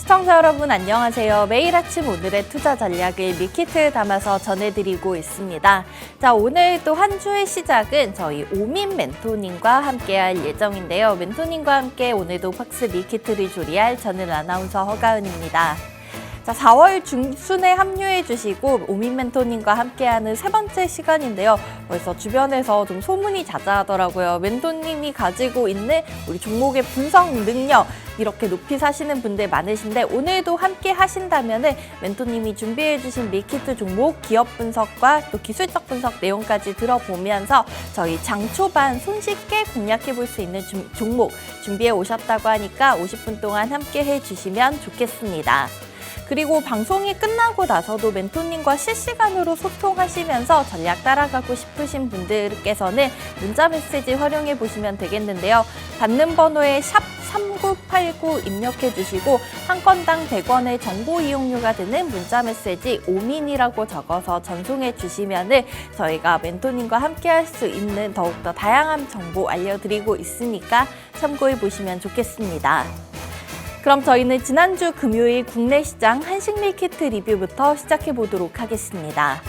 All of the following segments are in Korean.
시청자 여러분 안녕하세요. 매일 아침 오늘의 투자 전략을 밀키트에 담아서 전해드리고 있습니다. 자, 오늘 또 한 주의 시작은 저희 오민 멘토님과 함께할 예정인데요. 멘토님과 함께 오늘도 팍스 밀키트를 조리할 저는 아나운서 허가은입니다. 자, 4월 중순에 합류해 주시고 오민 멘토님과 함께하는 세 번째 시간인데요. 벌써 주변에서 좀 소문이 자자하더라고요. 멘토님이 가지고 있는 우리 종목의 분석 능력 이렇게 높이 사시는 분들 많으신데 오늘도 함께 하신다면은 멘토님이 준비해 주신 밀키트 종목 기업 분석과 또 기술적 분석 내용까지 들어보면서 저희 장 초반 손쉽게 공략해 볼 수 있는 종목 준비해 오셨다고 하니까 50분 동안 함께 해주시면 좋겠습니다. 그리고 방송이 끝나고 나서도 멘토님과 실시간으로 소통하시면서 전략 따라가고 싶으신 분들께서는 문자 메시지 활용해 보시면 되겠는데요. 받는 번호에 샵 3989 입력해 주시고 한 건당 100원의 정보 이용료가 드는 문자 메시지 오민이라고 적어서 전송해 주시면은 저희가 멘토님과 함께 할 수 있는 더욱더 다양한 정보 알려드리고 있으니까 참고해 보시면 좋겠습니다. 그럼 저희는 지난주 금요일 국내 시장 한식 밀키트 리뷰부터 시작해 보도록 하겠습니다.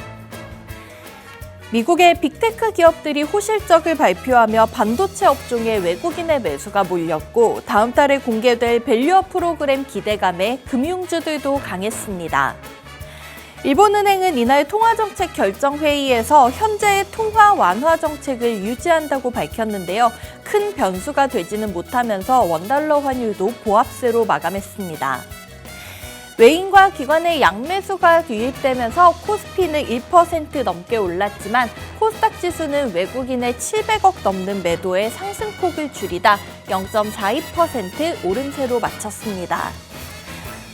미국의 빅테크 기업들이 호실적을 발표하며 반도체 업종에 외국인의 매수가 몰렸고 다음 달에 공개될 밸류업 프로그램 기대감에 금융주들도 강했습니다. 일본은행은 이날 통화정책 결정회의에서 현재의 통화 완화 정책을 유지한다고 밝혔는데요. 큰 변수가 되지는 못하면서 원달러 환율도 보합세로 마감했습니다. 외인과 기관의 양매수가 유입되면서 코스피는 1% 넘게 올랐지만 코스닥 지수는 외국인의 700억 넘는 매도에 상승폭을 줄이다 0.42% 오름세로 마쳤습니다.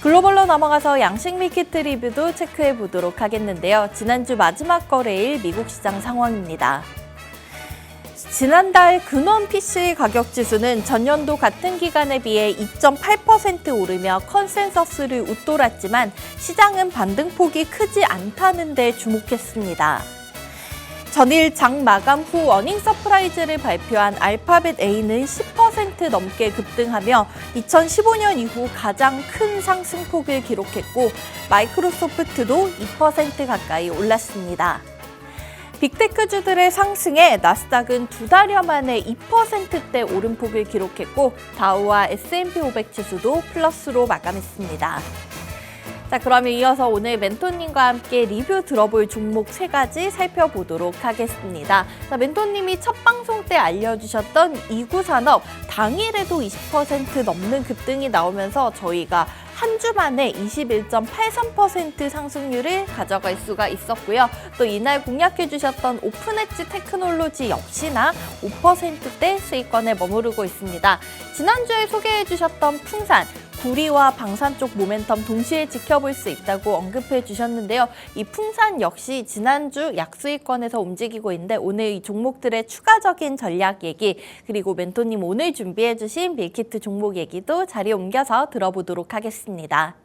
글로벌로 넘어가서 양식 밀키트 리뷰도 체크해 보도록 하겠는데요. 지난주 마지막 거래일 미국 시장 상황입니다. 지난달 근원 PC 가격 지수는 전년도 같은 기간에 비해 2.8% 오르며 컨센서스를 웃돌았지만 시장은 반등폭이 크지 않다는 데 주목했습니다. 전일 장 마감 후 어닝 서프라이즈를 발표한 알파벳 A는 10% 넘게 급등하며 2015년 이후 가장 큰 상승폭을 기록했고 마이크로소프트도 2% 가까이 올랐습니다. 빅테크주들의 상승에 나스닥은 두 달여 만에 2%대 오름폭을 기록했고 다우와 S&P 500 지수도 플러스로 마감했습니다. 자, 그러면 이어서 오늘 멘토님과 함께 리뷰 들어볼 종목 3가지 살펴보도록 하겠습니다. 자, 멘토님이 첫 방송 때 알려주셨던 이구산업 당일에도 20% 넘는 급등이 나오면서 저희가 한 주 만에 21.83% 상승률을 가져갈 수가 있었고요. 또 이날 공략해 주셨던 오픈엣지 테크놀로지 역시나 5%대 수익권에 머무르고 있습니다. 지난주에 소개해 주셨던 풍산, 구리와 방산 쪽 모멘텀 동시에 지켜볼 수 있다고 언급해 주셨는데요. 이 풍산 역시 지난주 약수익권에서 움직이고 있는데 오늘 이 종목들의 추가적인 전략 얘기 그리고 멘토님 오늘 준비해 주신 밀키트 종목 얘기도 자리 옮겨서 들어보도록 하겠습니다.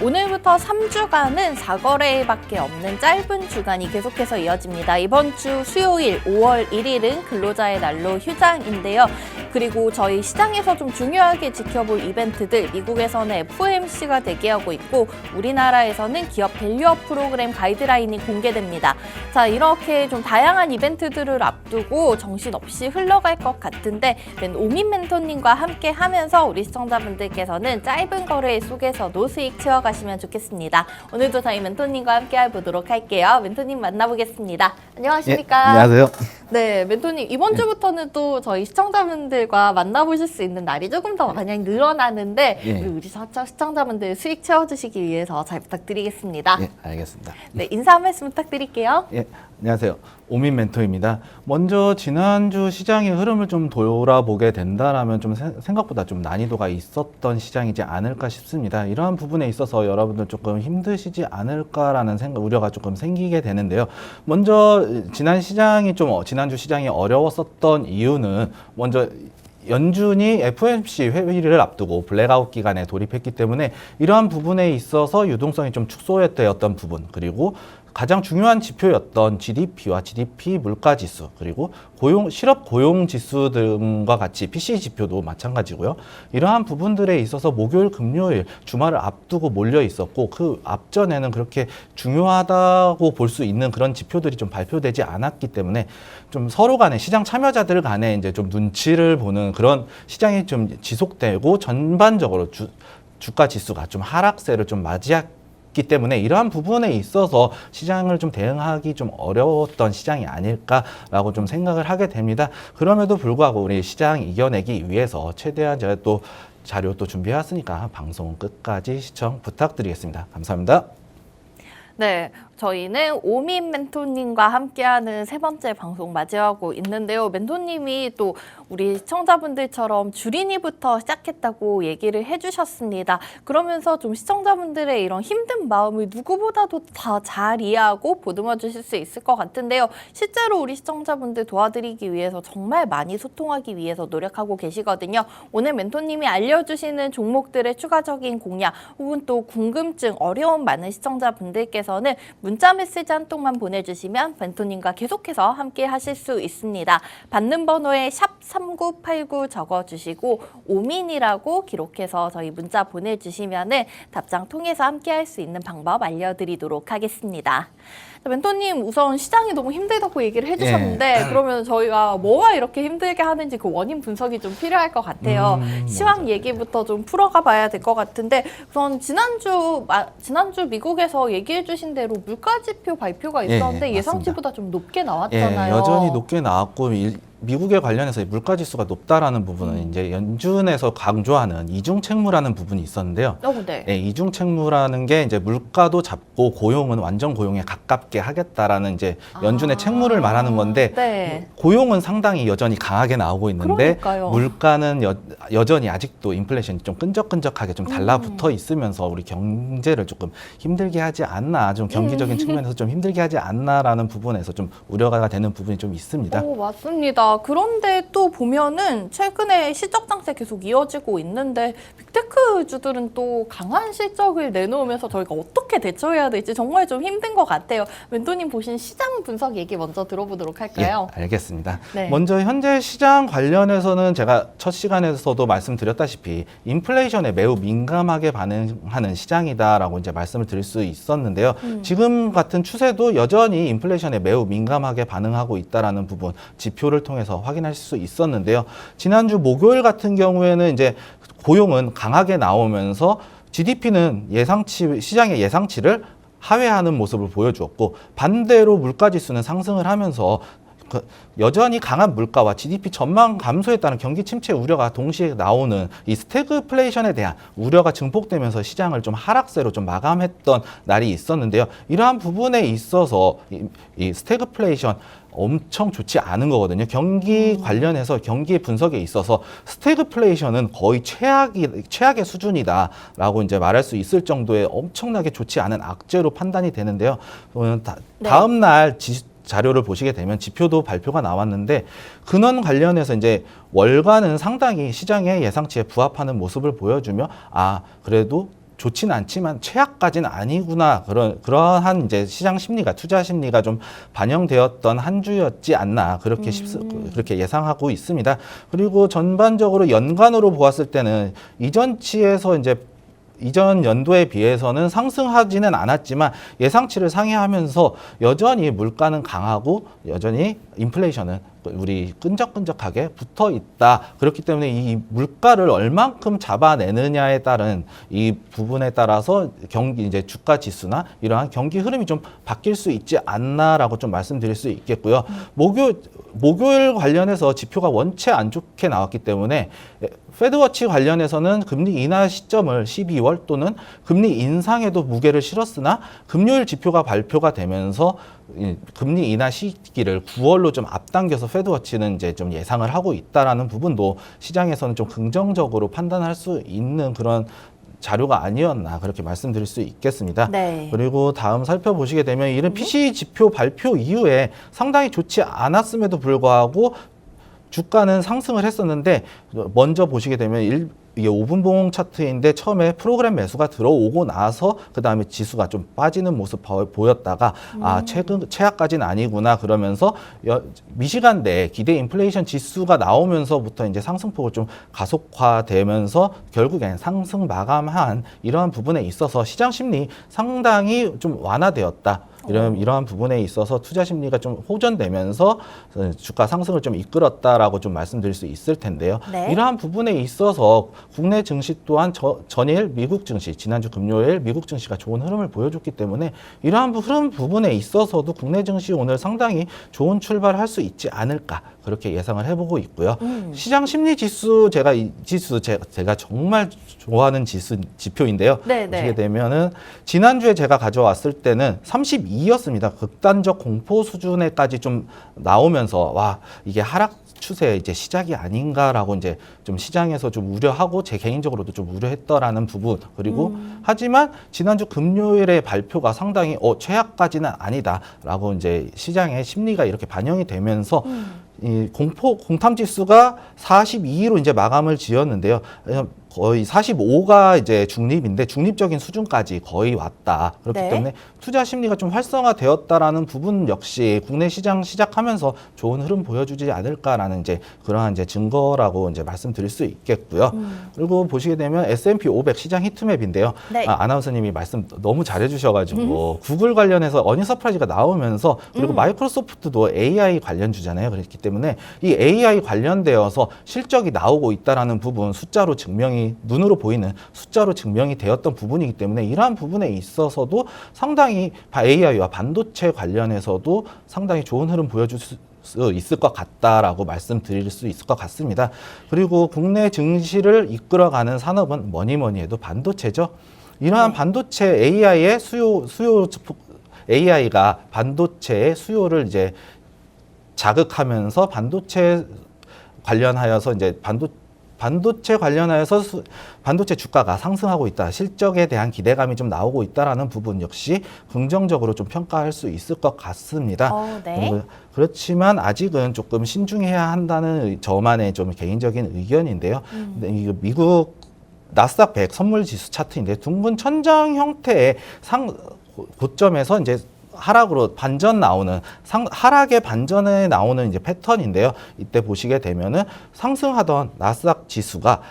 오늘부터 3주간은 4거래일밖에 없는 짧은 주간이 계속해서 이어집니다. 이번 주 수요일 5월 1일은 근로자의 날로 휴장인데요. 그리고 저희 시장에서 좀 중요하게 지켜볼 이벤트들, 미국에서는 FOMC가 대기하고 있고 우리나라에서는 기업 밸류업 프로그램 가이드라인이 공개됩니다. 자, 이렇게 좀 다양한 이벤트들을 앞두고 정신없이 흘러갈 것 같은데 오민 멘토님과 함께 하면서 우리 시청자분들께서는 짧은 거래 속에서도 수익 채워가시면 좋겠습니다. 오늘도 저희 멘토님과 함께 해보도록 할게요. 멘토님 만나보겠습니다. 안녕하십니까? 예, 안녕하세요. 네, 멘토님 이번 주부터는 또 저희 시청자분들과 만나보실 수 있는 날이 조금 더 많이 늘어나는데 예. 우리 시청자분들 수익 채워주시기 위해서 잘 부탁드리겠습니다. 예, 알겠습니다. 네, 인사 한 말씀 부탁드릴게요. 예, 안녕하세요. 오민 멘토입니다. 먼저 지난주 시장의 흐름을 좀 돌아보게 된다라면 좀 생각보다 좀 난이도가 있었던 시장이지 않을까 싶습니다. 이러한 부분에 있어서 여러분들 조금 힘드시지 않을까라는 우려가 조금 생기게 되는데요. 먼저 지난주 시장이 어려웠었던 이유는 먼저 연준이 FOMC 회의를 앞두고 블랙아웃 기간에 돌입했기 때문에 이러한 부분에 있어서 유동성이 좀 축소되었던 부분, 그리고 가장 중요한 지표였던 GDP와 GDP 물가지수, 그리고 실업 고용 지수 등과 같이 PCE 지표도 마찬가지고요. 이러한 부분들에 있어서 목요일, 금요일 주말을 앞두고 몰려 있었고 그 앞전에는 그렇게 중요하다고 볼 수 있는 그런 지표들이 좀 발표되지 않았기 때문에 좀 서로 간에 시장 참여자들 간에 이제 좀 눈치를 보는 그런 시장이 좀 지속되고 전반적으로 주가 지수가 좀 하락세를 좀 맞이했기 때문에 이러한 부분에 있어서 시장을 좀 대응하기 좀 어려웠던 시장이 아닐까라고 좀 생각을 하게 됩니다. 그럼에도 불구하고 우리 시장 이겨내기 위해서 최대한 제가 또 자료 또 준비해왔으니까 방송 끝까지 시청 부탁드리겠습니다. 감사합니다. 네, 저희는 오민 멘토님과 함께하는 세 번째 방송 맞이하고 있는데요. 멘토님이 또 우리 시청자분들처럼 주린이부터 시작했다고 얘기를 해주셨습니다. 그러면서 좀 시청자분들의 이런 힘든 마음을 누구보다도 더 잘 이해하고 보듬어 주실 수 있을 것 같은데요. 실제로 우리 시청자분들 도와드리기 위해서 정말 많이 소통하기 위해서 노력하고 계시거든요. 오늘 멘토님이 알려주시는 종목들의 추가적인 공략 혹은 또 궁금증, 어려움 많은 시청자분들께서는 문자 메시지 한 통만 보내주시면 멘토님과 계속해서 함께 하실 수 있습니다. 받는 번호에 샵 3989 적어주시고 오민이라고 기록해서 저희 문자 보내주시면은 답장 통해서 함께 할 수 있는 방법 알려드리도록 하겠습니다. 멘토님 우선 시장이 너무 힘들다고 얘기를 해주셨는데 그러면 저희가 뭐가 이렇게 힘들게 하는지 그 원인 분석이 좀 필요할 것 같아요. 시황 얘기부터 좀 풀어가 봐야 될 것 같은데 우선 지난주 미국에서 얘기해 주신 대로 물가지표 발표가 있었는데 예상치보다 좀 높게 나왔잖아요. 여전히 높게 나왔고 미국에 관련해서 물가지수가 높다라는 부분은 이제 연준에서 강조하는 이중책무라는 부분이 있었는데요. 네. 이중책무라는 게 이제 물가도 잡고 고용은 완전 고용에 가깝게 하겠다라는 이제 연준의 책무를 말하는 건데 네. 고용은 상당히 여전히 강하게 나오고 있는데 그러니까요. 물가는 여전히 아직도 인플레이션이 좀 끈적끈적하게 좀 달라붙어 있으면서 우리 경제를 조금 힘들게 하지 않나, 좀 경기적인 측면에서 좀 힘들게 하지 않나라는 부분에서 좀 우려가 되는 부분이 좀 있습니다. 맞습니다. 그런데 또 보면은 최근에 실적 장세 계속 이어지고 있는데 빅테크 주들은 또 강한 실적을 내놓으면서 저희가 어떻게 대처해야 될지 정말 좀 힘든 것 같아요. 멘토님 보신 시장 분석 얘기 먼저 들어보도록 할까요? 예, 알겠습니다. 네. 먼저 현재 시장 관련해서는 제가 첫 시간에서도 말씀드렸다시피 인플레이션에 매우 민감하게 반응하는 시장이다라고 이제 말씀을 드릴 수 있었는데요. 지금 같은 추세도 여전히 인플레이션에 매우 민감하게 반응하고 있다라는 부분 지표를 통해서 확인할 수 있었는데요. 지난주 목요일 같은 경우에는 이제 고용은 강하게 나오면서 GDP는 시장의 예상치를 하회하는 모습을 보여주었고 반대로 물가지수는 상승을 하면서 여전히 강한 물가와 GDP 전망 감소에 따른 경기 침체 우려가 동시에 나오는 이 스태그플레이션에 대한 우려가 증폭되면서 시장을 좀 하락세로 좀 마감했던 날이 있었는데요. 이러한 부분에 있어서 이 스태그플레이션 엄청 좋지 않은 거거든요. 경기 관련해서 경기 분석에 있어서 스태그플레이션은 거의 최악의 수준이다라고 이제 말할 수 있을 정도의 엄청나게 좋지 않은 악재로 판단이 되는데요. 다음 날 자료를 보시게 되면 지표도 발표가 나왔는데 근원 관련해서 이제 월가는 상당히 시장의 예상치에 부합하는 모습을 보여주며 그래도 좋지는 않지만 최악까지는 아니구나. 그러한 이제 시장 심리가, 투자 심리가 좀 반영되었던 한 주였지 않나. 그렇게 예상하고 있습니다. 그리고 전반적으로 연간으로 보았을 때는 이전치에서 이전 연도에 비해서는 상승하지는 않았지만 예상치를 상회하면서 여전히 물가는 강하고 여전히 인플레이션은 우리 끈적끈적하게 붙어 있다. 그렇기 때문에 이 물가를 얼만큼 잡아내느냐에 따른 이 부분에 따라서 이제 주가 지수나 이러한 경기 흐름이 좀 바뀔 수 있지 않나라고 좀 말씀드릴 수 있겠고요. 목요일 관련해서 지표가 원체 안 좋게 나왔기 때문에 패드워치 관련해서는 금리 인하 시점을 12월 또는 금리 인상에도 무게를 실었으나 금요일 지표가 발표가 되면서 금리 인하 시기를 9월로 좀 앞당겨서 패드워치는 이제 좀 예상을 하고 있다라는 부분도 시장에서는 좀 긍정적으로 판단할 수 있는 그런 자료가 아니었나 그렇게 말씀드릴 수 있겠습니다. 네. 그리고 다음 살펴보시게 되면 이런 PCE 지표 발표 이후에 상당히 좋지 않았음에도 불구하고 주가는 상승을 했었는데 먼저 보시게 되면 이게 5분 봉 차트인데 처음에 프로그램 매수가 들어오고 나서 그다음에 지수가 좀 빠지는 모습 보였다가 최악까지는 아니구나 그러면서 미시간 내 기대 인플레이션 지수가 나오면서부터 이제 상승폭을 좀 가속화되면서 결국엔 상승 마감한 이러한 부분에 있어서 시장 심리 상당히 좀 완화되었다. 이러한 부분에 있어서 투자 심리가 좀 호전되면서 주가 상승을 좀 이끌었다라고 좀 말씀드릴 수 있을 텐데요. 네. 이러한 부분에 있어서 국내 증시 또한 전일 미국 증시, 지난주 금요일 미국 증시가 좋은 흐름을 보여줬기 때문에 이러한 흐름 부분에 있어서도 국내 증시 오늘 상당히 좋은 출발을 할 수 있지 않을까 그렇게 예상을 해보고 있고요. 시장 심리 지수 이 지수 제가 정말 좋아하는 지표인데요. 네, 보시게 네. 되면은 지난주에 제가 가져왔을 때는 32였습니다. 극단적 공포 수준에까지 좀 나오면서 와 이게 하락 추세 이제 시작이 아닌가라고 이제 좀 시장에서 좀 우려하고 제 개인적으로도 좀 우려했더라는 부분 그리고 하지만 지난주 금요일에 발표가 상당히 최악까지는 아니다라고 이제 시장의 심리가 이렇게 반영이 되면서 이 공탐 지수가 42로 이제 마감을 지었는데요. 거의 45가 이제 중립인데 중립적인 수준까지 거의 왔다. 그렇기 네. 때문에 투자 심리가 좀 활성화되었다라는 부분 역시 국내 시장 시작하면서 좋은 흐름 보여주지 않을까라는 이제 그러한 이제 증거라고 이제 말씀드릴 수 있겠고요. 그리고 보시게 되면 S&P 500 시장 히트맵인데요. 네. 아나운서님이 말씀 너무 잘해주셔가지고 구글 관련해서 어닝 서프라이즈가 나오면서 그리고 마이크로소프트도 AI 관련주잖아요. 그렇기 때문에 이 AI 관련되어서 실적이 나오고 있다라는 부분 숫자로 눈으로 보이는 숫자로 증명이 되었던 부분이기 때문에 이러한 부분에 있어서도 상당히 AI와 반도체 관련해서도 상당히 좋은 흐름 보여줄 수 있을 것 같다라고 말씀드릴 수 있을 것 같습니다. 그리고 국내 증시를 이끌어가는 산업은 뭐니 해도 반도체죠. 이러한 반도체 AI의 AI가 반도체의 수요를 이제 자극하면서 반도체 관련하여서 이제 반도체 관련하여서 반도체 주가가 상승하고 있다. 실적에 대한 기대감이 좀 나오고 있다라는 부분 역시 긍정적으로 좀 평가할 수 있을 것 같습니다. 네. 그렇지만 아직은 조금 신중해야 한다는 저만의 좀 개인적인 의견인데요. 이거 미국 나스닥 100 선물 지수 차트인데 둥근 천장 형태의 고점에서 이제 하락으로 하락의 반전에 나오는 이제 패턴인데요. 이때 보시게 되면은 상승하던 나스닥 지수가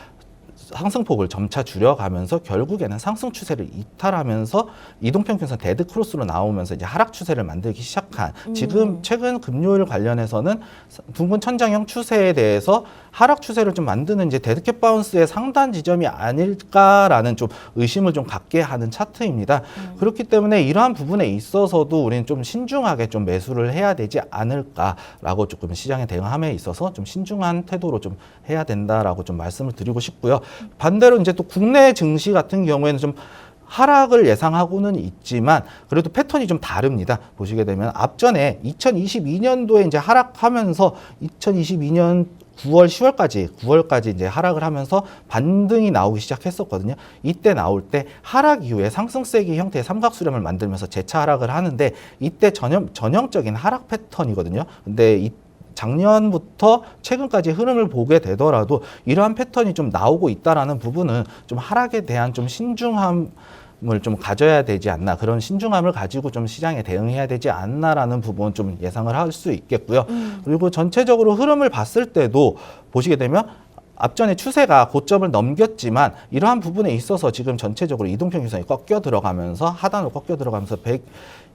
상승폭을 점차 줄여가면서 결국에는 상승 추세를 이탈하면서 이동평균선 데드 크로스로 나오면서 이제 하락 추세를 만들기 시작한 지금 최근 금요일 관련해서는 둥근 천장형 추세에 대해서 하락 추세를 좀 만드는 이제 데드캣 바운스의 상단 지점이 아닐까라는 좀 의심을 좀 갖게 하는 차트입니다. 그렇기 때문에 이러한 부분에 있어서도 우리는 좀 신중하게 좀 매수를 해야 되지 않을까라고 조금 시장에 대응함에 있어서 좀 신중한 태도로 좀 해야 된다라고 좀 말씀을 드리고 싶고요. 반대로 이제 또 국내 증시 같은 경우에는 좀 하락을 예상하고는 있지만 그래도 패턴이 좀 다릅니다. 보시게 되면 앞전에 2022년도에 이제 하락하면서 2022년 9월까지 이제 하락을 하면서 반등이 나오기 시작했었거든요. 이때 나올 때 하락 이후에 상승세기 형태의 삼각수렴을 만들면서 재차 하락을 하는데 이때 전형적인 하락 패턴이거든요. 근데 작년부터 최근까지 흐름을 보게 되더라도 이러한 패턴이 좀 나오고 있다라는 부분은 좀 하락에 대한 좀 신중함 을 좀 가져야 되지 않나, 그런 신중함을 가지고 좀 시장에 대응해야 되지 않나라는 부분 좀 예상을 할 수 있겠고요. 그리고 전체적으로 흐름을 봤을 때도 보시게 되면 앞전에 추세가 고점을 넘겼지만 이러한 부분에 있어서 지금 전체적으로 이동평균선이 꺾여 들어가면서 하단으로 꺾여 들어가면서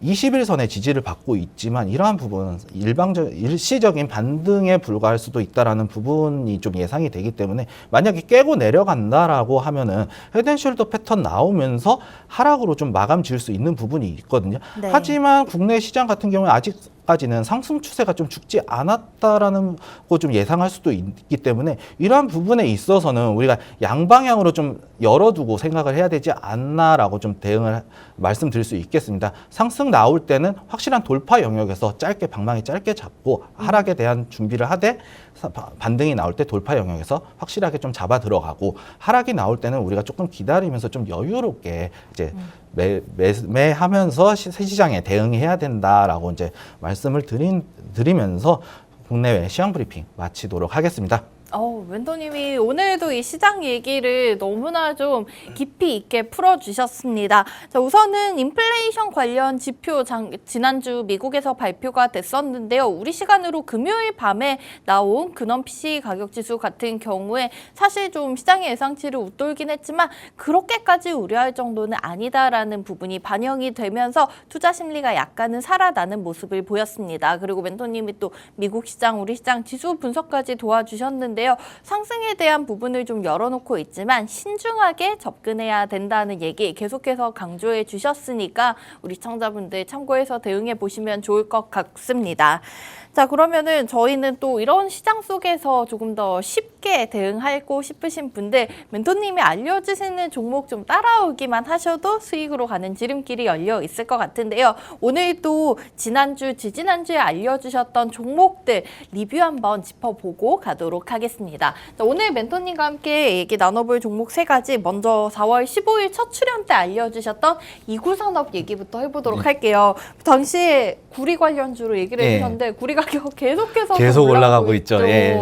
121선의 지지를 받고 있지만 이러한 부분은 일시적인 반등에 불과할 수도 있다라는 부분이 좀 예상이 되기 때문에 만약에 깨고 내려간다라고 하면은 헤드앤숄더 패턴 나오면서 하락으로 좀 마감 지을 수 있는 부분이 있거든요. 네. 하지만 국내 시장 같은 경우에 아직까지는 상승 추세가 좀 죽지 않았다라는 거 좀 예상할 수도 있기 때문에 이러한 부분에 있어서는 우리가 양방향으로 좀 열어두고 생각을 해야 되지 않나라고 좀 대응을 말씀드릴 수 있겠습니다. 상승 나올 때는 확실한 돌파 영역에서 방망이 짧게 잡고 하락에 대한 준비를 하되 반등이 나올 때 돌파 영역에서 확실하게 좀 잡아 들어가고 하락이 나올 때는 우리가 조금 기다리면서 좀 여유롭게 이제 매하면서 시장에 대응해야 된다라고 이제 말씀을 드리면서 국내외 시황 브리핑 마치도록 하겠습니다. 멘토님이 오늘도 이 시장 얘기를 너무나 좀 깊이 있게 풀어주셨습니다. 자, 우선은 인플레이션 관련 지표 지난주 미국에서 발표가 됐었는데요. 우리 시간으로 금요일 밤에 나온 근원 PCE 가격지수 같은 경우에 사실 좀 시장의 예상치를 웃돌긴 했지만 그렇게까지 우려할 정도는 아니다라는 부분이 반영이 되면서 투자 심리가 약간은 살아나는 모습을 보였습니다. 그리고 멘토님이 또 미국 시장, 우리 시장 지수 분석까지 도와주셨는데요. 상승에 대한 부분을 좀 열어놓고 있지만 신중하게 접근해야 된다는 얘기 계속해서 강조해 주셨으니까 우리 시청자분들 참고해서 대응해 보시면 좋을 것 같습니다. 자, 그러면은 저희는 또 이런 시장 속에서 조금 더 쉽게 대응하고 싶으신 분들 멘토님이 알려주시는 종목 좀 따라오기만 하셔도 수익으로 가는 지름길이 열려 있을 것 같은데요. 오늘도 지지난주에 알려주셨던 종목들 리뷰 한번 짚어보고 가도록 하겠습니다. 자, 오늘 멘토님과 함께 얘기 나눠볼 종목 3가지, 먼저 4월 15일 첫 출연 때 알려주셨던 이구산업 얘기부터 해보도록 할게요. 당시에 구리 관련주로 얘기를 해주셨는데 구리 가격 계속 올라가고 있죠. 네.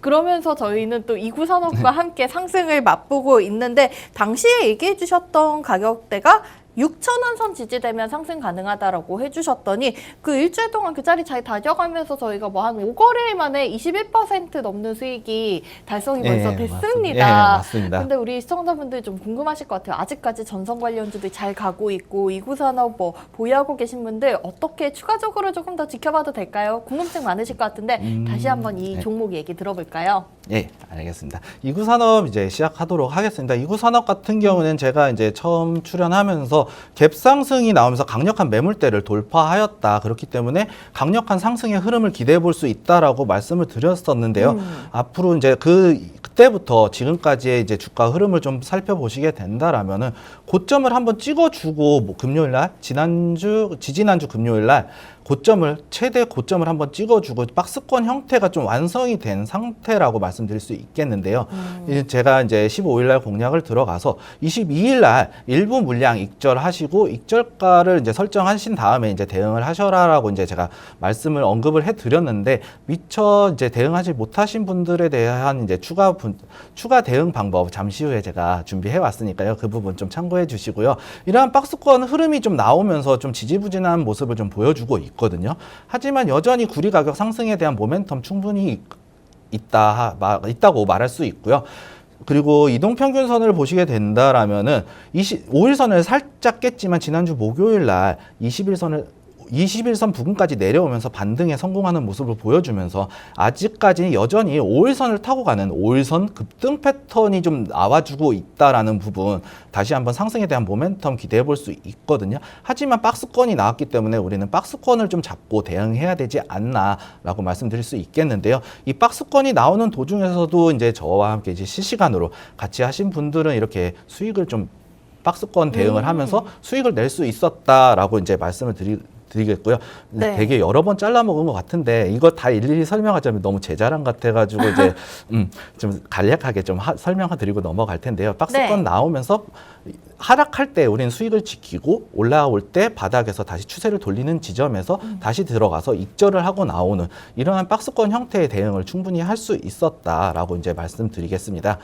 그러면서 저희는 또 이구산업과 함께 상승을 맛보고 있는데 당시에 얘기해 주셨던 가격대가 6,000원 선 지지되면 상승 가능하다라고 해주셨더니 그 일주일 동안 그 자리 잘 다져가면서 저희가 뭐 한 5거래일 만에 21% 넘는 수익이 달성이 벌써 됐습니다. 맞습니다. 근데 우리 시청자분들 좀 궁금하실 것 같아요. 아직까지 전선 관련주들 잘 가고 있고 이구산업 뭐 보유하고 계신 분들 어떻게 추가적으로 조금 더 지켜봐도 될까요? 궁금증 많으실 것 같은데 다시 한번 이 종목 얘기 들어볼까요? 예, 알겠습니다. 이구산업 이제 시작하도록 하겠습니다. 이구산업 같은 경우는 제가 이제 처음 출연하면서 갭 상승이 나오면서 강력한 매물대를 돌파하였다. 그렇기 때문에 강력한 상승의 흐름을 기대해 볼 수 있다라고 말씀을 드렸었는데요. 앞으로 이제 그때부터 지금까지의 이제 주가 흐름을 좀 살펴보시게 된다라면은 고점을 한번 찍어주고 뭐 금요일 날 지지난주 금요일 날 최대 고점을 한번 찍어주고 박스권 형태가 좀 완성이 된 상태라고 말씀드릴 수 있겠는데요. 제가 이제 15일 날 공략을 들어가서 22일 날 일부 물량 익절하시고 익절가를 이제 설정하신 다음에 이제 대응을 하셔라라고 이제 제가 말씀을 언급을 해드렸는데 미처 이제 대응하지 못하신 분들에 대한 이제 추가 대응 방법 잠시 후에 제가 준비해 왔으니까요. 그 부분 좀 참고해 주시고요. 이러한 박스권 흐름이 좀 나오면서 좀 지지부진한 모습을 좀 보여주고 있거든요. 하지만 여전히 구리 가격 상승에 대한 모멘텀 충분히 있다고 말할 수 있고요. 그리고 이동평균선을 보시게 된다라면은 5일선을 살짝 깼지만 지난주 목요일 날 21선 부근까지 내려오면서 반등에 성공하는 모습을 보여주면서 아직까지 여전히 5일선을 타고 가는 5일선 급등 패턴이 좀 나와주고 있다라는 부분, 다시 한번 상승에 대한 모멘텀 기대해 볼 수 있거든요. 하지만 박스권이 나왔기 때문에 우리는 박스권을 좀 잡고 대응해야 되지 않나라고 말씀드릴 수 있겠는데요. 이 박스권이 나오는 도중에서도 이제 저와 함께 이제 실시간으로 같이 하신 분들은 이렇게 수익을 좀 박스권 대응을 하면서 수익을 낼 수 있었다라고 이제 말씀을 드리겠고요. 네. 되게 여러 번 잘라 먹은 것 같은데 이거 다 일일이 설명하자면 너무 제 자랑 같아가지고 이제 좀 간략하게 좀 설명드리고 넘어갈 텐데요. 박스권 네. 나오면서 하락할 때 우리는 수익을 지키고 올라올 때 바닥에서 다시 추세를 돌리는 지점에서 다시 들어가서 익절을 하고 나오는 이러한 박스권 형태의 대응을 충분히 할 수 있었다라고 이제 말씀드리겠습니다.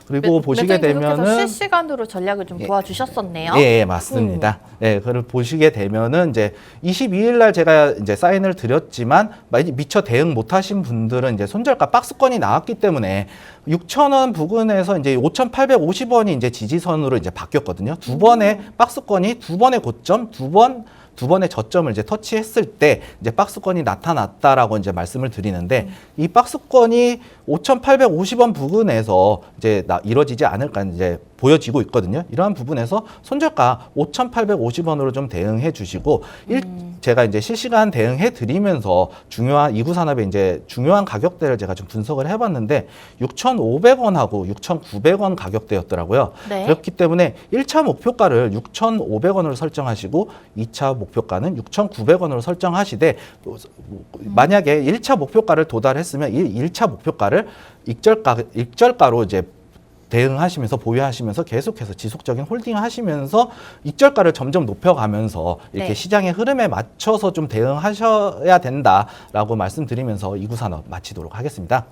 그리고 보시게 되면은 실시간으로 전략을 좀 도와주셨었네요. 예, 맞습니다. 예, 그걸 보시게 되면은 이제 22일 날 제가 이제 사인을 드렸지만 미처 대응 못 하신 분들은 이제 손절가 박스권이 나왔기 때문에 6,000원 부근에서 이제 5,850원이 이제 지지선으로 이제 바뀌었거든요. 두 번의 박스권이 두 번의 고점, 두 번의 저점을 이제 터치했을 때 이제 박스권이 나타났다라고 이제 말씀을 드리는데 이 박스권이 5,850원 부근에서 이제 이루어지지 않을까 이제 보여지고 있거든요. 이러한 부분에서 손절가 5,850원으로 좀 대응해 주시고 제가 이제 실시간 대응해 드리면서 중요한 이구 산업의 이제 중요한 가격대를 제가 좀 분석을 해봤는데 6,500원하고 6,900원 가격대였더라고요. 네. 그렇기 때문에 1차 목표가를 6,500원으로 설정하시고 2차 목표가는 6,900원으로 설정하시되 만약에 1차 목표가를 도달했으면 1차 목표가를 익절가로 이제 대응하시면서 보유하시면서 계속해서 지속적인 홀딩 하시면서 익절가를 점점 높여가면서 이렇게 네. 시장의 흐름에 맞춰서 좀 대응하셔야 된다라고 말씀드리면서 이구산업 마치도록 하겠습니다.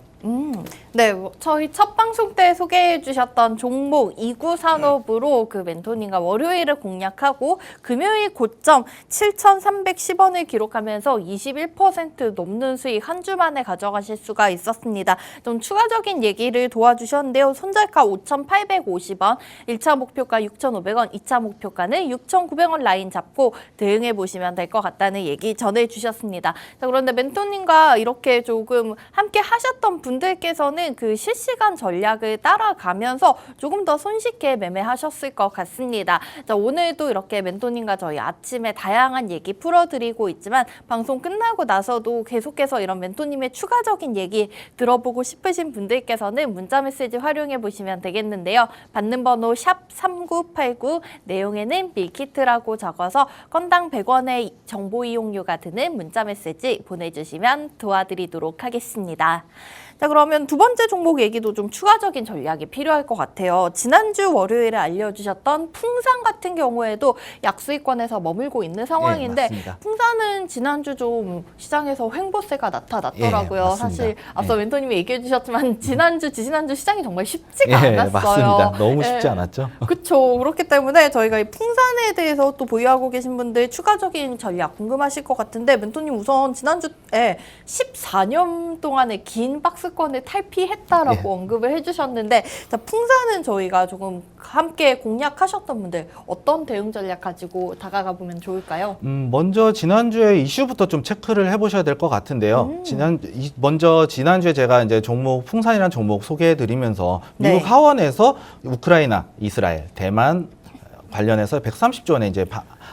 네, 저희 첫 방송 때 소개해 주셨던 종목 이구산업으로 그 멘토님과 월요일을 공략하고 금요일 고점 7,310원을 기록하면서 21% 넘는 수익 한 주 만에 가져가실 수가 있었습니다. 좀 추가적인 얘기를 도와주셨는데요. 손절가 5,850원, 1차 목표가 6,500원, 2차 목표가는 6,900원 라인 잡고 대응해 보시면 될 것 같다는 얘기 전해주셨습니다. 자, 그런데 멘토님과 이렇게 조금 함께 하셨던 분들께서는 그 실시간 전략을 따라가면서 조금 더 손쉽게 매매하셨을 것 같습니다. 자, 오늘도 이렇게 멘토님과 저희 아침에 다양한 얘기 풀어드리고 있지만 방송 끝나고 나서도 계속해서 이런 멘토님의 추가적인 얘기 들어보고 싶으신 분들께서는 문자메시지 활용해 보시면 되겠는데요. 받는 번호 샵 3989 내용에는 밀키트라고 적어서 건당 100원의 정보 이용료가 드는 문자메시지 보내주시면 도와드리도록 하겠습니다. 자, 그러면 두 번째 종목 얘기도 좀 추가적인 전략이 필요할 것 같아요. 지난주 월요일에 알려주셨던 풍산 같은 경우에도 약수익권에서 머물고 있는 상황인데 네, 풍산은 지난주 좀 시장에서 횡보세가 나타났더라고요. 예, 사실 앞서 멘토님이 얘기해 주셨지만 지난주 시장이 정말 쉽지가 않았어요. 맞습니다. 너무 쉽지 않았죠. 그렇죠. 그렇기 때문에 저희가 이 풍산에 대해서 또 보유하고 계신 분들 추가적인 전략 궁금하실 것 같은데 멘토님 우선 지난주에 14년 동안의 긴 박스권을 탈피했다라고 언급을 해주셨는데 자, 풍산은 저희가 조금 함께 공략하셨던 분들 어떤 대응 전략 가지고 다가가 보면 좋을까요? 먼저 지난주에 이슈부터 좀 체크를 해보셔야 될 것 같은데요. 먼저 지난주에 제가 이제 종목 풍산이라는 종목 소개해드리면서 미국 네. 하원에서 우크라이나, 이스라엘, 대만 관련해서 130조 원의 이제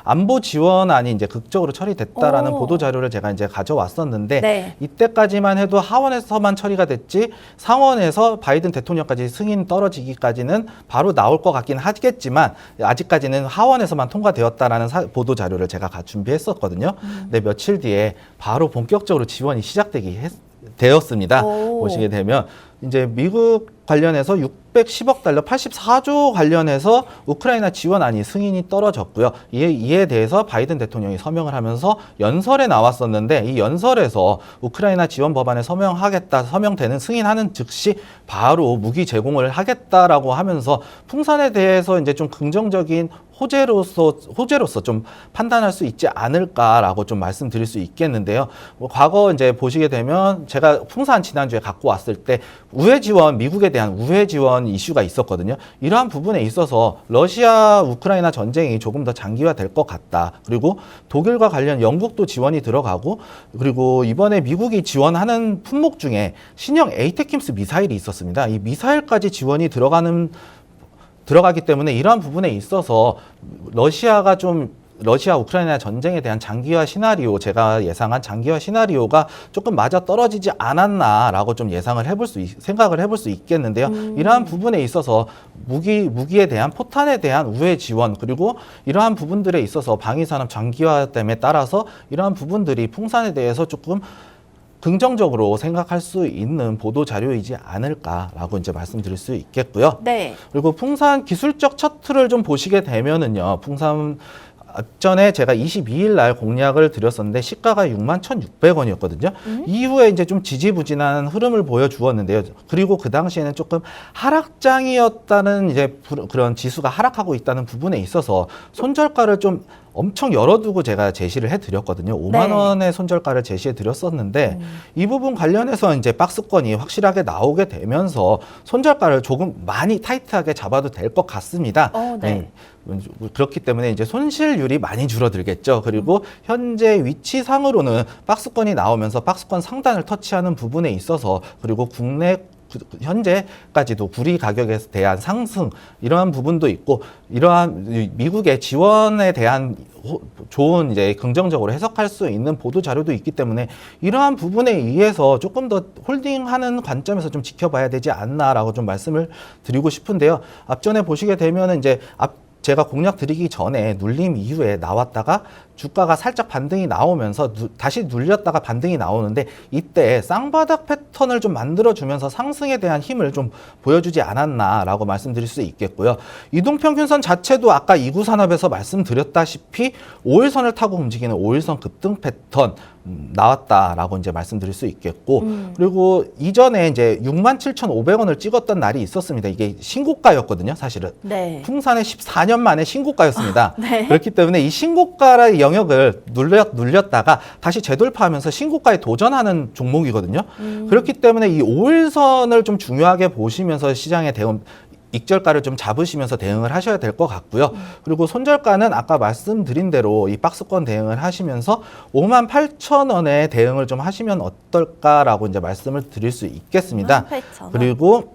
안보 지원안이 이제 극적으로 처리됐다라는 보도 자료를 제가 이제 가져왔었는데 네. 이때까지만 해도 하원에서만 처리가 됐지 상원에서 바이든 대통령까지 승인 떨어지기까지는 바로 나올 것 같긴 하겠지만 아직까지는 하원에서만 통과되었다라는 보도 자료를 제가 준비했었거든요. 근데 며칠 뒤에 바로 본격적으로 지원이 되었습니다. 보시게 되면 이제 미국 관련해서 610억 달러 84조 관련해서 우크라이나 지원안이 승인이 떨어졌고요. 이에 대해서 바이든 대통령이 서명을 하면서 연설에 나왔었는데 이 연설에서 우크라이나 지원 법안에 서명되는 승인하는 즉시 바로 무기 제공을 하겠다라고 하면서 풍산에 대해서 이제 좀 긍정적인 호재로서 좀 판단할 수 있지 않을까라고 좀 말씀드릴 수 있겠는데요. 과거 이제 보시게 되면 제가 풍산 지난주에 갖고 왔을 때 미국에 대한 우회 지원 이슈가 있었거든요. 이러한 부분에 있어서 러시아 우크라이나 전쟁이 조금 더 장기화될 것 같다. 그리고 독일과 관련 영국도 지원이 들어가고 그리고 이번에 미국이 지원하는 품목 중에 신형 에이테킴스 미사일이 있었습니다. 이 미사일까지 지원이 들어가기 때문에 이러한 부분에 있어서 러시아가 좀 러시아 우크라이나 전쟁에 대한 장기화 시나리오, 제가 예상한 장기화 시나리오가 조금 맞아 떨어지지 않았나라고 좀 생각을 해볼 수 있겠는데요. 이러한 부분에 있어서 무기에 대한 포탄에 대한 우회 지원, 그리고 이러한 부분들에 있어서 방위산업 장기화됨에 따라서 이러한 부분들이 풍산에 대해서 조금 긍정적으로 생각할 수 있는 보도 자료이지 않을까라고 이제 말씀드릴 수 있겠고요. 네. 그리고 풍산 기술적 차트를 좀 보시게 되면은요, 풍산 전에 제가 22일 날 공략을 드렸었는데 시가가 61,600원이었거든요. 이후에 이제 좀 지지부진한 흐름을 보여주었는데요. 그리고 그 당시에는 조금 하락장이었다는 이제 그런 지수가 하락하고 있다는 부분에 있어서 손절가를 좀 엄청 열어두고 제가 제시를 해드렸거든요. 5만 원의 손절가를 제시해드렸었는데 이 부분 관련해서 이제 박스권이 확실하게 나오게 되면서 손절가를 조금 많이 타이트하게 잡아도 될 것 같습니다. 네. 그렇기 때문에 이제 손실률이 많이 줄어들겠죠. 그리고 현재 위치상으로는 박스권이 나오면서 박스권 상단을 터치하는 부분에 있어서, 그리고 국내 현재까지도 구리 가격에 대한 상승, 이러한 부분도 있고, 이러한 미국의 지원에 대한 좋은 이제 긍정적으로 해석할 수 있는 보도 자료도 있기 때문에 이러한 부분에 의해서 조금 더 홀딩하는 관점에서 좀 지켜봐야 되지 않나라고 좀 말씀을 드리고 싶은데요. 앞전에 보시게 되면은 이제 제가 공략 드리기 전에 눌림 이후에 나왔다가 주가가 살짝 반등이 나오면서 다시 눌렸다가 반등이 나오는데, 이때 쌍바닥 패턴을 좀 만들어주면서 상승에 대한 힘을 좀 보여주지 않았나라고 말씀드릴 수 있겠고요. 이동평균선 자체도 아까 이구산업에서 말씀드렸다시피 5일선을 타고 움직이는 5일선 급등 패턴 나왔다라고 이제 말씀드릴 수 있겠고, 그리고 이전에 이제 67,500원을 찍었던 날이 있었습니다. 이게 신고가였거든요, 사실은. 네. 풍산의 14년 만에 신고가였습니다. 네. 그렇기 때문에 이 신고가의 영역을 눌렸다가 다시 재돌파하면서 신고가에 도전하는 종목이거든요. 그렇기 때문에 이 5일선을 좀 중요하게 보시면서 시장의 대응, 익절가를 좀 잡으시면서 대응을 하셔야 될 것 같고요. 그리고 손절가는 아까 말씀드린 대로 이 박스권 대응을 하시면서 58,000원에 대응을 좀 하시면 어떨까라고 이제 말씀을 드릴 수 있겠습니다. 58,000원. 그리고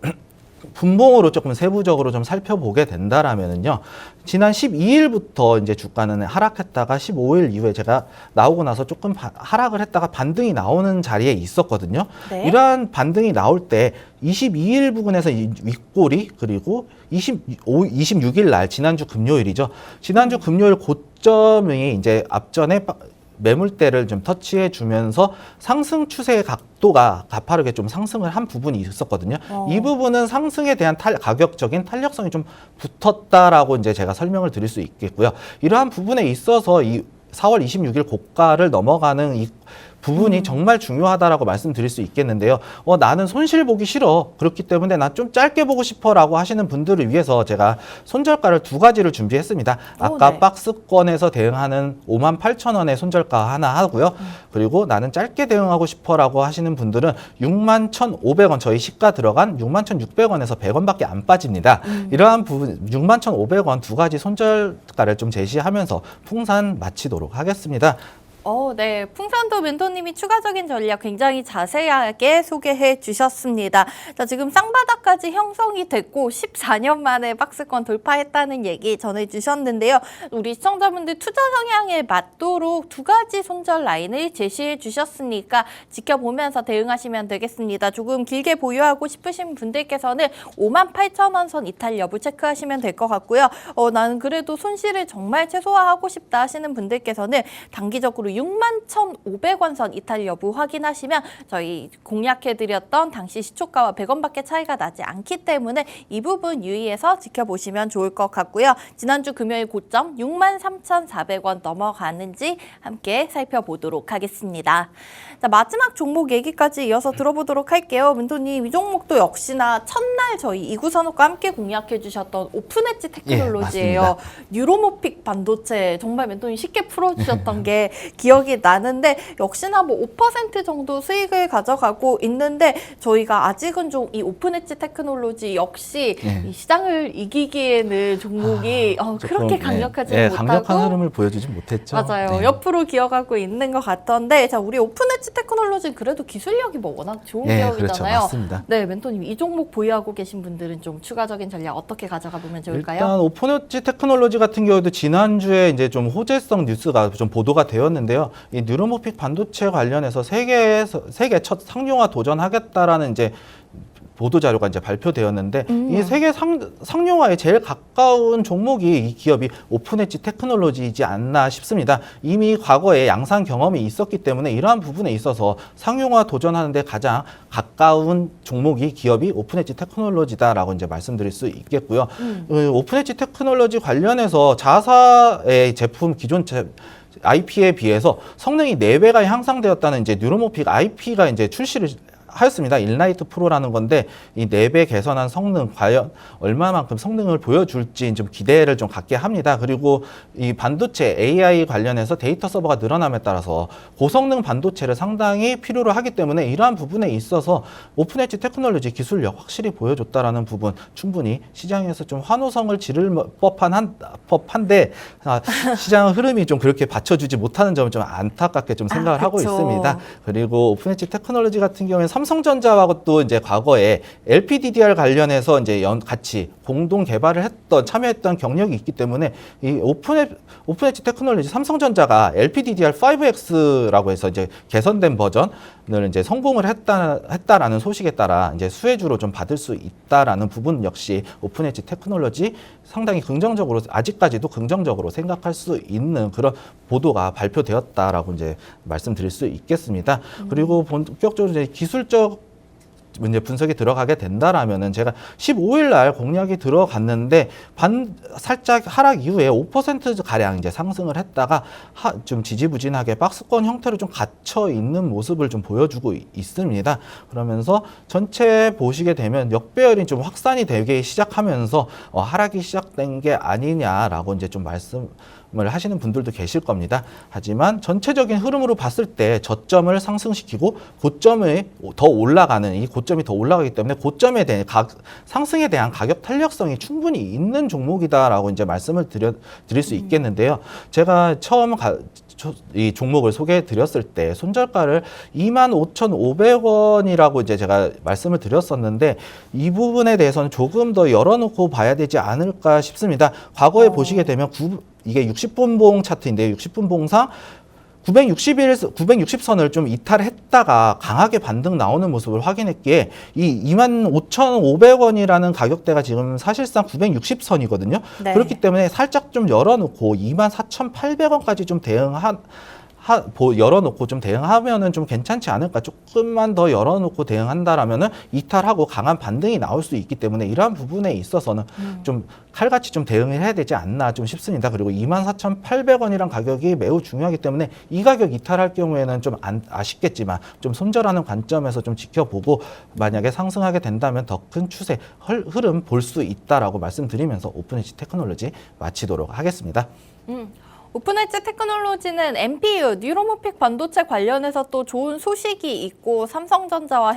분봉으로 조금 세부적으로 좀 살펴보게 된다라면은요, 지난 12일부터 이제 주가는 하락했다가 15일 이후에 제가 나오고 나서 조금 하락을 했다가 반등이 나오는 자리에 있었거든요. 네. 이러한 반등이 나올 때 22일 부근에서 이 윗꼬리, 그리고 26일 날 지난주 금요일이죠. 지난주 금요일 고점이 이제 앞전에 매물대를 좀 터치해 주면서 상승 추세의 각도가 가파르게 좀 상승을 한 부분이 있었거든요. 이 부분은 상승에 대한 가격적인 탄력성이 좀 붙었다라고 이제 제가 설명을 드릴 수 있겠고요. 이러한 부분에 있어서 이 4월 26일 고가를 넘어가는 이 부분이 정말 중요하다라고 말씀드릴 수 있겠는데요. 나는 손실 보기 싫어. 그렇기 때문에 나 좀 짧게 보고 싶어라고 하시는 분들을 위해서 제가 손절가를 두 가지를 준비했습니다. 아까 네. 박스권에서 대응하는 58,000원의 손절가 하나 하고요. 그리고 나는 짧게 대응하고 싶어라고 하시는 분들은 61,500원, 저희 시가 들어간 61,600원에서 100원밖에 안 빠집니다. 이러한 부분 61,500원 두 가지 손절가를 좀 제시하면서 풍산 마치도록 하겠습니다. 네. 풍산도 멘토님이 추가적인 전략 굉장히 자세하게 소개해 주셨습니다. 자, 지금 쌍바닥까지 형성이 됐고 14년 만에 박스권 돌파했다는 얘기 전해주셨는데요. 우리 시청자분들 투자 성향에 맞도록 두 가지 손절 라인을 제시해 주셨으니까 지켜보면서 대응하시면 되겠습니다. 조금 길게 보유하고 싶으신 분들께서는 58,000원 선 이탈 여부 체크하시면 될 것 같고요. 나는 그래도 손실을 정말 최소화하고 싶다 하시는 분들께서는 단기적으로 61,500원 선 이탈 여부 확인하시면 저희 공략해드렸던 당시 시초가와 100원밖에 차이가 나지 않기 때문에 이 부분 유의해서 지켜보시면 좋을 것 같고요. 지난주 금요일 고점 63,400원 넘어가는지 함께 살펴보도록 하겠습니다. 자, 마지막 종목 얘기까지 이어서 들어보도록 할게요. 멘토님, 이 종목도 역시나 첫날 저희 이구산업과 함께 공략해주셨던 오픈엣지 테크놀로지예요. 뉴로모픽 반도체 정말 멘토님 쉽게 풀어주셨던 게 기억이 나는데 역시나 뭐 5% 정도 수익을 가져가고 있는데 저희가 아직은 좀 이 오픈엣지 테크놀로지 역시 이 시장을 이기기에는 종목이 그렇게 강력하지 못하고 강력한 흐름을 보여주지 못했죠. 맞아요. 옆으로 기어가고 있는 것 같던데 자 우리 오픈엣지 테크놀로지는 그래도 기술력이 뭐 워낙 좋은 기업이잖아요. 그렇죠. 맞습니다. 네, 멘토님 이 종목 보유하고 계신 분들은 좀 추가적인 전략 어떻게 가져가 보면 좋을까요? 일단 오픈엣지 테크놀로지 같은 경우도 지난주에 이제 좀 호재성 뉴스가 좀 보도가 되었는데요. 이 뉴로모픽 반도체 관련해서 세계 첫 상용화 도전하겠다라는 이제 보도 자료가 이제 발표되었는데 이 세계 상용화에 제일 가까운 종목이 이 기업이 오픈엣지 테크놀로지이지 않나 싶습니다. 이미 과거에 양산 경험이 있었기 때문에 이러한 부분에 있어서 상용화 도전하는데 가장 가까운 종목이 기업이 오픈엣지 테크놀로지다라고 이제 말씀드릴 수 있겠고요. 오픈엣지 테크놀로지 관련해서 자사의 제품 기존 IP에 비해서 성능이 4배가 향상되었다는 이제 뉴로모픽 IP가 이제 출시를 하였습니다. 일라이트 프로라는 건데 이 4배 개선한 성능 과연 얼마만큼 성능을 보여줄지 좀 기대를 좀 갖게 합니다. 그리고 이 반도체 AI 관련해서 데이터 서버가 늘어남에 따라서 고성능 반도체를 상당히 필요로 하기 때문에 이러한 부분에 있어서 오픈엣지 테크놀로지 기술력 확실히 보여줬다라는 부분 충분히 시장에서 좀 환호성을 지를 법한데 시장 흐름이 좀 그렇게 받쳐주지 못하는 점은 좀 안타깝게 좀 생각을 하고 있습니다. 그리고 오픈엣지 테크놀로지 같은 경우에 삼성전자하고 또 이제 과거에 LPDDR 관련해서 이제 같이 공동 개발을 참여했던 경력이 있기 때문에 이 오픈엣지 테크놀로지 삼성전자가 LPDDR5X라고 해서 이제 개선된 버전을 이제 성공을 했다라는 소식에 따라 이제 수혜주로 좀 받을 수 있다라는 부분 역시 오픈엣지 테크놀로지 상당히 긍정적으로 아직까지도 긍정적으로 생각할 수 있는 그런 보도가 발표되었다라고 이제 말씀드릴 수 있겠습니다. 그리고 본격적으로 이제 기술적 이제 분석이 들어가게 된다라면은 제가 15일 날 공략이 들어갔는데 살짝 하락 이후에 5% 가량 이제 상승을 했다가 좀 지지부진하게 박스권 형태로 좀 갇혀 있는 모습을 좀 보여주고 있습니다. 그러면서 전체 보시게 되면 역배열이 좀 확산이 되기 시작하면서 하락이 시작된 게 아니냐라고 이제 좀 말씀을 하시는 분들도 계실 겁니다. 하지만 전체적인 흐름으로 봤을 때 저점을 상승시키고 고점이 더 올라가는 이 고점이 더 올라가기 때문에 고점에 대한 상승에 대한 가격 탄력성이 충분히 있는 종목이다라고 이제 말씀을 드릴 수 있겠는데요. 제가 처음 이 종목을 소개해 드렸을 때 손절가를 25,500원이라고 이제 제가 말씀을 드렸었는데 이 부분에 대해서는 조금 더 열어놓고 봐야 되지 않을까 싶습니다. 과거에 보시게 되면 이게 60분봉 차트인데요. 60분봉상 960선을 좀 이탈했다가 강하게 반등 나오는 모습을 확인했기에 이 25,500원이라는 가격대가 지금 사실상 960선이거든요. 네. 그렇기 때문에 살짝 좀 열어놓고 24,800원까지 좀 열어놓고 좀 대응하면은 좀 괜찮지 않을까. 조금만 더 열어놓고 대응한다라면은 이탈하고 강한 반등이 나올 수 있기 때문에 이러한 부분에 있어서는 좀 칼같이 좀 대응을 해야 되지 않나 좀 싶습니다. 그리고 24,800원이란 가격이 매우 중요하기 때문에 이 가격 이탈할 경우에는 좀 아쉽겠지만 좀 손절하는 관점에서 좀 지켜보고 만약에 상승하게 된다면 더 큰 추세 흐름 볼 수 있다라고 말씀드리면서 오픈엣지 테크놀로지 마치도록 하겠습니다. 오픈엣지 테크놀로지는 NPU, 뉴로모픽 반도체 관련해서 또 좋은 소식이 있고 삼성전자와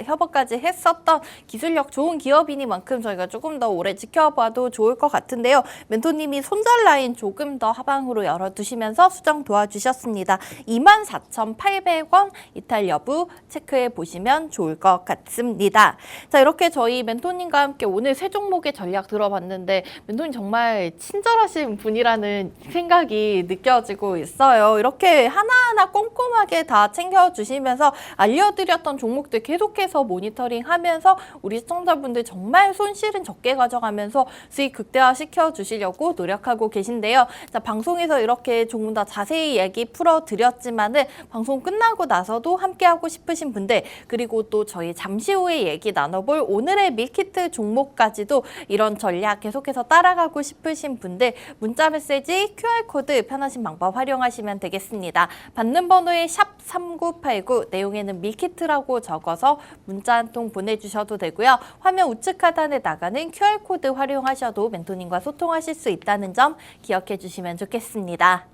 협업까지 했었던 기술력 좋은 기업이니만큼 저희가 조금 더 오래 지켜봐도 좋을 것 같은데요. 멘토님이 손절 라인 조금 더 하방으로 열어두시면서 수정 도와주셨습니다. 24,800원 이탈 여부 체크해 보시면 좋을 것 같습니다. 자, 이렇게 저희 멘토님과 함께 오늘 세 종목의 전략 들어봤는데 멘토님 정말 친절하신 분이라는 생각이 느껴지고 있어요. 이렇게 하나하나 꼼꼼하게 다 챙겨주시면서 알려드렸던 종목들 계속해서 모니터링하면서 우리 시청자분들 정말 손실은 적게 가져가면서 수익 극대화 시켜주시려고 노력하고 계신데요. 자, 방송에서 이렇게 조금 더 자세히 얘기 풀어드렸지만은 방송 끝나고 나서도 함께하고 싶으신 분들 그리고 또 저희 잠시 후에 얘기 나눠볼 오늘의 밀키트 종목까지도 이런 전략 계속해서 따라가고 싶으신 분들 문자 메시지 QR코드 편하신 방법 활용하시면 되겠습니다. 받는 번호에 샵3989 내용에는 밀키트라고 적어서 문자 한 통 보내주셔도 되고요. 화면 우측 하단에 나가는 QR코드 활용하셔도 멘토님과 소통하실 수 있다는 점 기억해 주시면 좋겠습니다.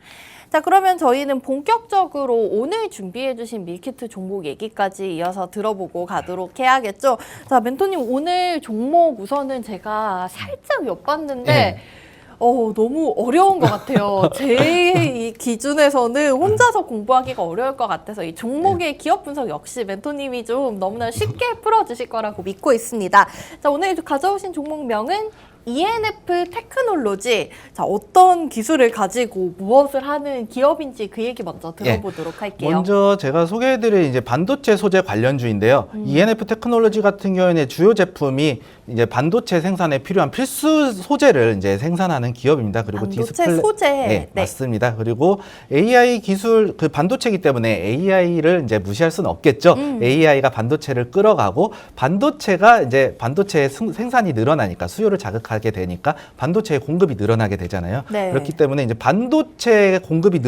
자, 그러면 저희는 본격적으로 오늘 준비해주신 밀키트 종목 얘기까지 이어서 들어보고 가도록 해야겠죠. 자, 멘토님 오늘 종목 우선은 제가 살짝 엿봤는데 네. 너무 어려운 것 같아요. 제 기준에서는 혼자서 공부하기가 어려울 것 같아서 이 종목의 기업 분석 역시 멘토님이 좀 너무나 쉽게 풀어주실 거라고 믿고 있습니다. 자, 오늘 가져오신 종목명은 ENF 테크놀로지. 자, 어떤 기술을 가지고 무엇을 하는 기업인지 그 얘기 먼저 들어보도록 할게요. 먼저 제가 소개해드릴 이제 반도체 소재 관련주인데요. ENF 테크놀로지 같은 경우에는 주요 제품이 이제 반도체 생산에 필요한 필수 소재를 이제 생산하는 기업입니다. 그리고 반도체 소재. 네, 맞습니다. 그리고 AI 기술 그 반도체이기 때문에 AI를 이제 무시할 수는 없겠죠. AI가 반도체를 끌어가고 반도체가 이제 반도체의 생산이 늘어나니까 수요를 자극하게 되니까 반도체의 공급이 늘어나게 되잖아요. 네. 그렇기 때문에 이제 반도체 공급이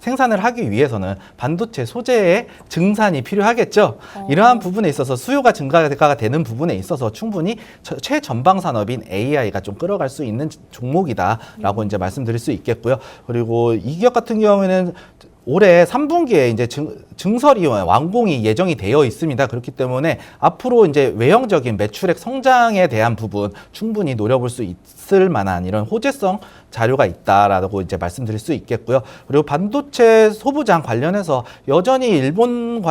생산을 하기 위해서는 반도체 소재의 증산이 필요하겠죠. 이러한 부분에 있어서 수요가 증가가 되는 부분에 있어서 충분히 최전방 산업인 AI가 좀 끌어갈 수 있는 종목이다라고 이제 말씀드릴 수 있겠고요. 그리고 이 기업 같은 경우에는 올해 3분기에 이제 증설이 완공이 예정이 되어 있습니다. 그렇기 때문에 앞으로 이제 외형적인 매출액 성장에 대한 부분 충분히 노려볼 수 있을 만한 이런 호재성 자료가 있다라고 이제 말씀드릴 수 있겠고요. 그리고 반도체 소부장 관련해서 여전히 일본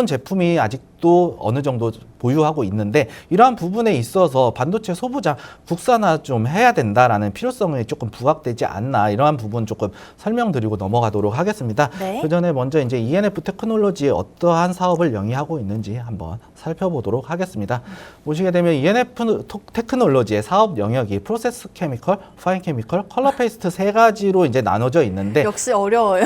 제품이 아직도 어느 정도 보유하고 있는데 이러한 부분에 있어서 반도체 소부장 국산화 좀 해야 된다라는 필요성이 조금 부각되지 않나 이러한 부분 조금 설명드리고 넘어가도록 하겠습니다. 네. 그 전에 먼저 이제 ENF 테크놀로지에 어떠한 사업을 영위하고 있는지 한번 살펴보도록 하겠습니다. 보시게 되면 ENF 테크놀로지의 사업 영역이 프로세스 케미컬, 파인 케미컬, 컬러 페이스트 세 가지로 이제 나눠져 있는데 역시 어려워요.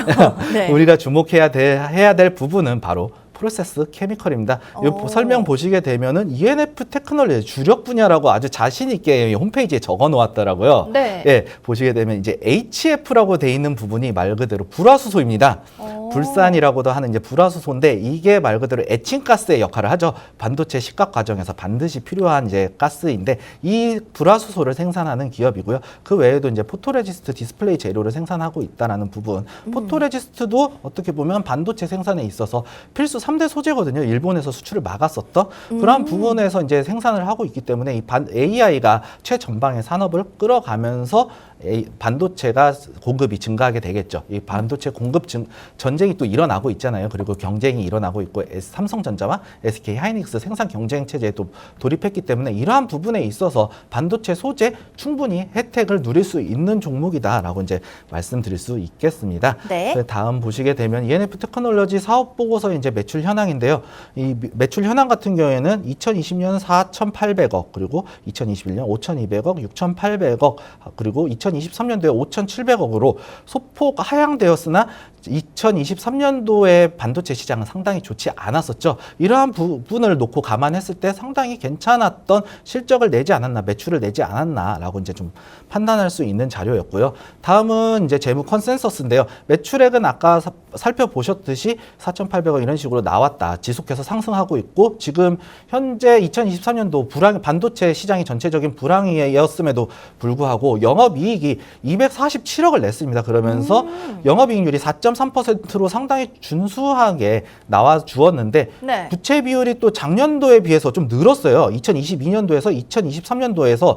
네. 우리가 주목해야 될 부분은 바로 프로세스 케미컬입니다. 이 설명 보시게 되면은 ENF 테크놀로지 주력 분야라고 아주 자신 있게 홈페이지에 적어 놓았더라고요. 네. 예, 보시게 되면 이제 HF라고 돼 있는 부분이 말 그대로 불화수소입니다. 불산이라고도 하는 이제 불화수소인데 이게 말 그대로 에칭가스의 역할을 하죠. 반도체 식각 과정에서 반드시 필요한 이제 가스인데 이 불화수소를 생산하는 기업이고요. 그 외에도 이제 포토레지스트 디스플레이 재료를 생산하고 있다라는 부분. 포토레지스트도 어떻게 보면 반도체 생산에 있어서 필수 3대 소재거든요. 일본에서 수출을 막았었던 그런 부분에서 이제 생산을 하고 있기 때문에 이 AI가 최전방의 산업을 끌어가면서 반도체가 공급이 증가하게 되겠죠. 이 반도체 공급 전쟁이 또 일어나고 있잖아요. 그리고 경쟁이 일어나고 있고 삼성전자와 SK 하이닉스 생산 경쟁 체제에 또 돌입했기 때문에 이러한 부분에 있어서 반도체 소재 충분히 혜택을 누릴 수 있는 종목이다라고 이제 말씀드릴 수 있겠습니다. 네. 다음 보시게 되면 ENF 테크놀로지 사업 보고서 이제 매출 현황인데요. 이 매출 현황 같은 경우에는 2020년 4,800억 그리고 2021년 5,200억, 6,800억 그리고 2023년도에 5,700억으로 소폭 하향되었으나 2023년도에 반도체 시장은 상당히 좋지 않았었죠. 이러한 부분을 놓고 감안했을 때 상당히 괜찮았던 실적을 내지 않았나, 매출을 내지 않았나라고 이제 좀 판단할 수 있는 자료였고요. 다음은 이제 재무 컨센서스인데요. 매출액은 아까 살펴보셨듯이 4,800억 이런 식으로 나왔다. 지속해서 상승하고 있고 지금 현재 2023년도 반도체 시장이 전체적인 불황이었음에도 불구하고 영업이익이 247억을 냈습니다. 그러면서 영업이익률이 4.3%로 상당히 준수하게 나와 주었는데 네. 부채 비율이 또 작년도에 비해서 좀 늘었어요. 2022년도에서 2023년도에서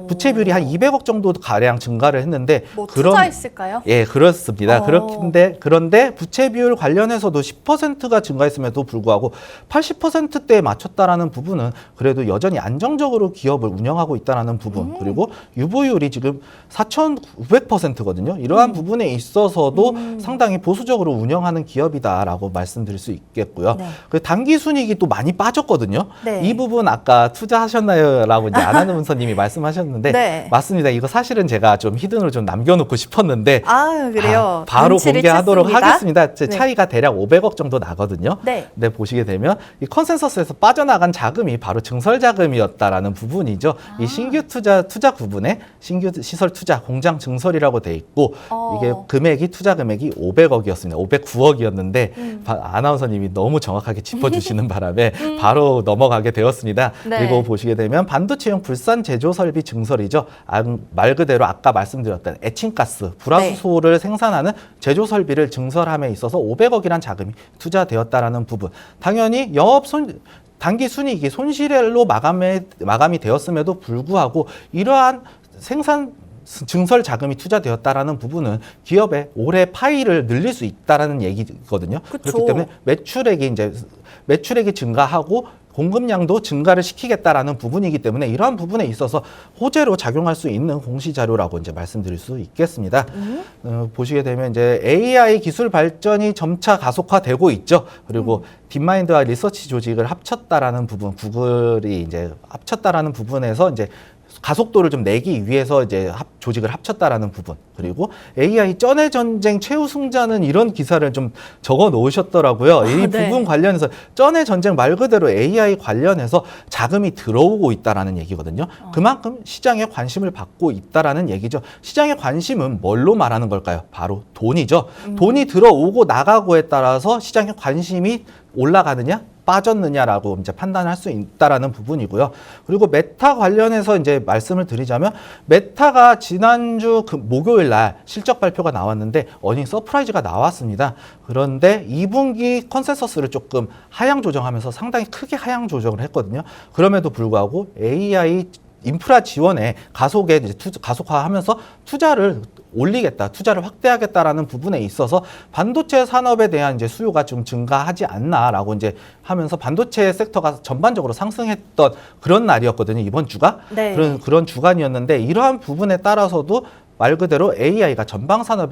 부채 비율이 한 200억 정도 가량 증가를 했는데 뭐 투자했을까요? 예, 그렇습니다. 그런데 부채 비율 관련해서도 10%가 증가했음에도 불구하고 80%대에 맞췄다라는 부분은 그래도 여전히 안정적으로 기업을 운영하고 있다라는 부분 그리고 유보율이 지금 4,900%거든요. 이러한 부분에 있어서도 상당히 보수적으로 운영하는 기업이다라고 말씀드릴 수 있겠고요. 네. 그 단기 순이익이 또 많이 빠졌거든요. 네. 이 부분 아까 투자하셨나요?라고 이제 안하는 문서님이 말씀하셨는데 네. 맞습니다. 이거 사실은 제가 좀 히든으로 좀 남겨놓고 싶었는데 아, 그래요? 바로 눈치를 공개하도록 챘습니다. 하겠습니다. 네. 차이가 대략 500억 정도 나거든요. 네. 네, 보시게 되면 이 컨센서스에서 빠져나간 자금이 바로 증설 자금이었다라는 부분이죠. 이 신규 투자 구분에 신규 시설 투자 공장 증설이라고 돼 있고 이게 투자 금액이 500억이었습니다. 509억이었는데 아나운서님이 너무 정확하게 짚어주시는 바람에 바로 넘어가게 되었습니다. 네. 그리고 보시게 되면 반도체용 불산 제조 설비 증설이죠. 말 그대로 아까 말씀드렸던 에칭가스, 불화수소를 생산하는 제조 설비를 증설함에 있어서 500억이란 자금이 투자되었다라는 부분. 당연히 단기 순이익이 손실로 마감이 되었음에도 불구하고 이러한 생산 증설 자금이 투자되었다라는 부분은 기업의 올해 파이를 늘릴 수 있다라는 얘기거든요. 그쵸. 그렇기 때문에 매출액이 증가하고 공급량도 증가를 시키겠다라는 부분이기 때문에 이러한 부분에 있어서 호재로 작용할 수 있는 공시 자료라고 이제 말씀드릴 수 있겠습니다. 보시게 되면 이제 AI 기술 발전이 점차 가속화되고 있죠. 그리고 딥마인드와 리서치 조직을 합쳤다라는 부분, 구글이 이제 합쳤다라는 부분에서 이제 가속도를 좀 내기 위해서 이제 조직을 합쳤다라는 부분, 그리고 AI 쩐의 전쟁 최우승자는 이런 기사를 좀 적어 놓으셨더라고요. 이 네. 부분 관련해서 쩐의 전쟁 말 그대로 AI 관련해서 자금이 들어오고 있다라는 얘기거든요. 그만큼 시장에 관심을 받고 있다라는 얘기죠. 시장의 관심은 뭘로 말하는 걸까요? 바로 돈이죠. 돈이 들어오고 나가고에 따라서 시장의 관심이 올라가느냐? 빠졌느냐라고 이제 판단할 수 있다라는 부분이고요. 그리고 메타 관련해서 이제 말씀을 드리자면 메타가 지난주 목요일 날 실적 발표가 나왔는데 어닝 서프라이즈가 나왔습니다. 그런데 2분기 컨센서스를 조금 하향 조정하면서 상당히 크게 하향 조정을 했거든요. 그럼에도 불구하고 AI 인프라 지원에 가속화하면서 투자를 올리겠다, 투자를 확대하겠다라는 부분에 있어서 반도체 산업에 대한 이제 수요가 좀 증가하지 않나라고 이제 하면서 반도체 섹터가 전반적으로 상승했던 그런 날이었거든요, 이번 주가. 네. 그런 주간이었는데 이러한 부분에 따라서도 말 그대로 AI가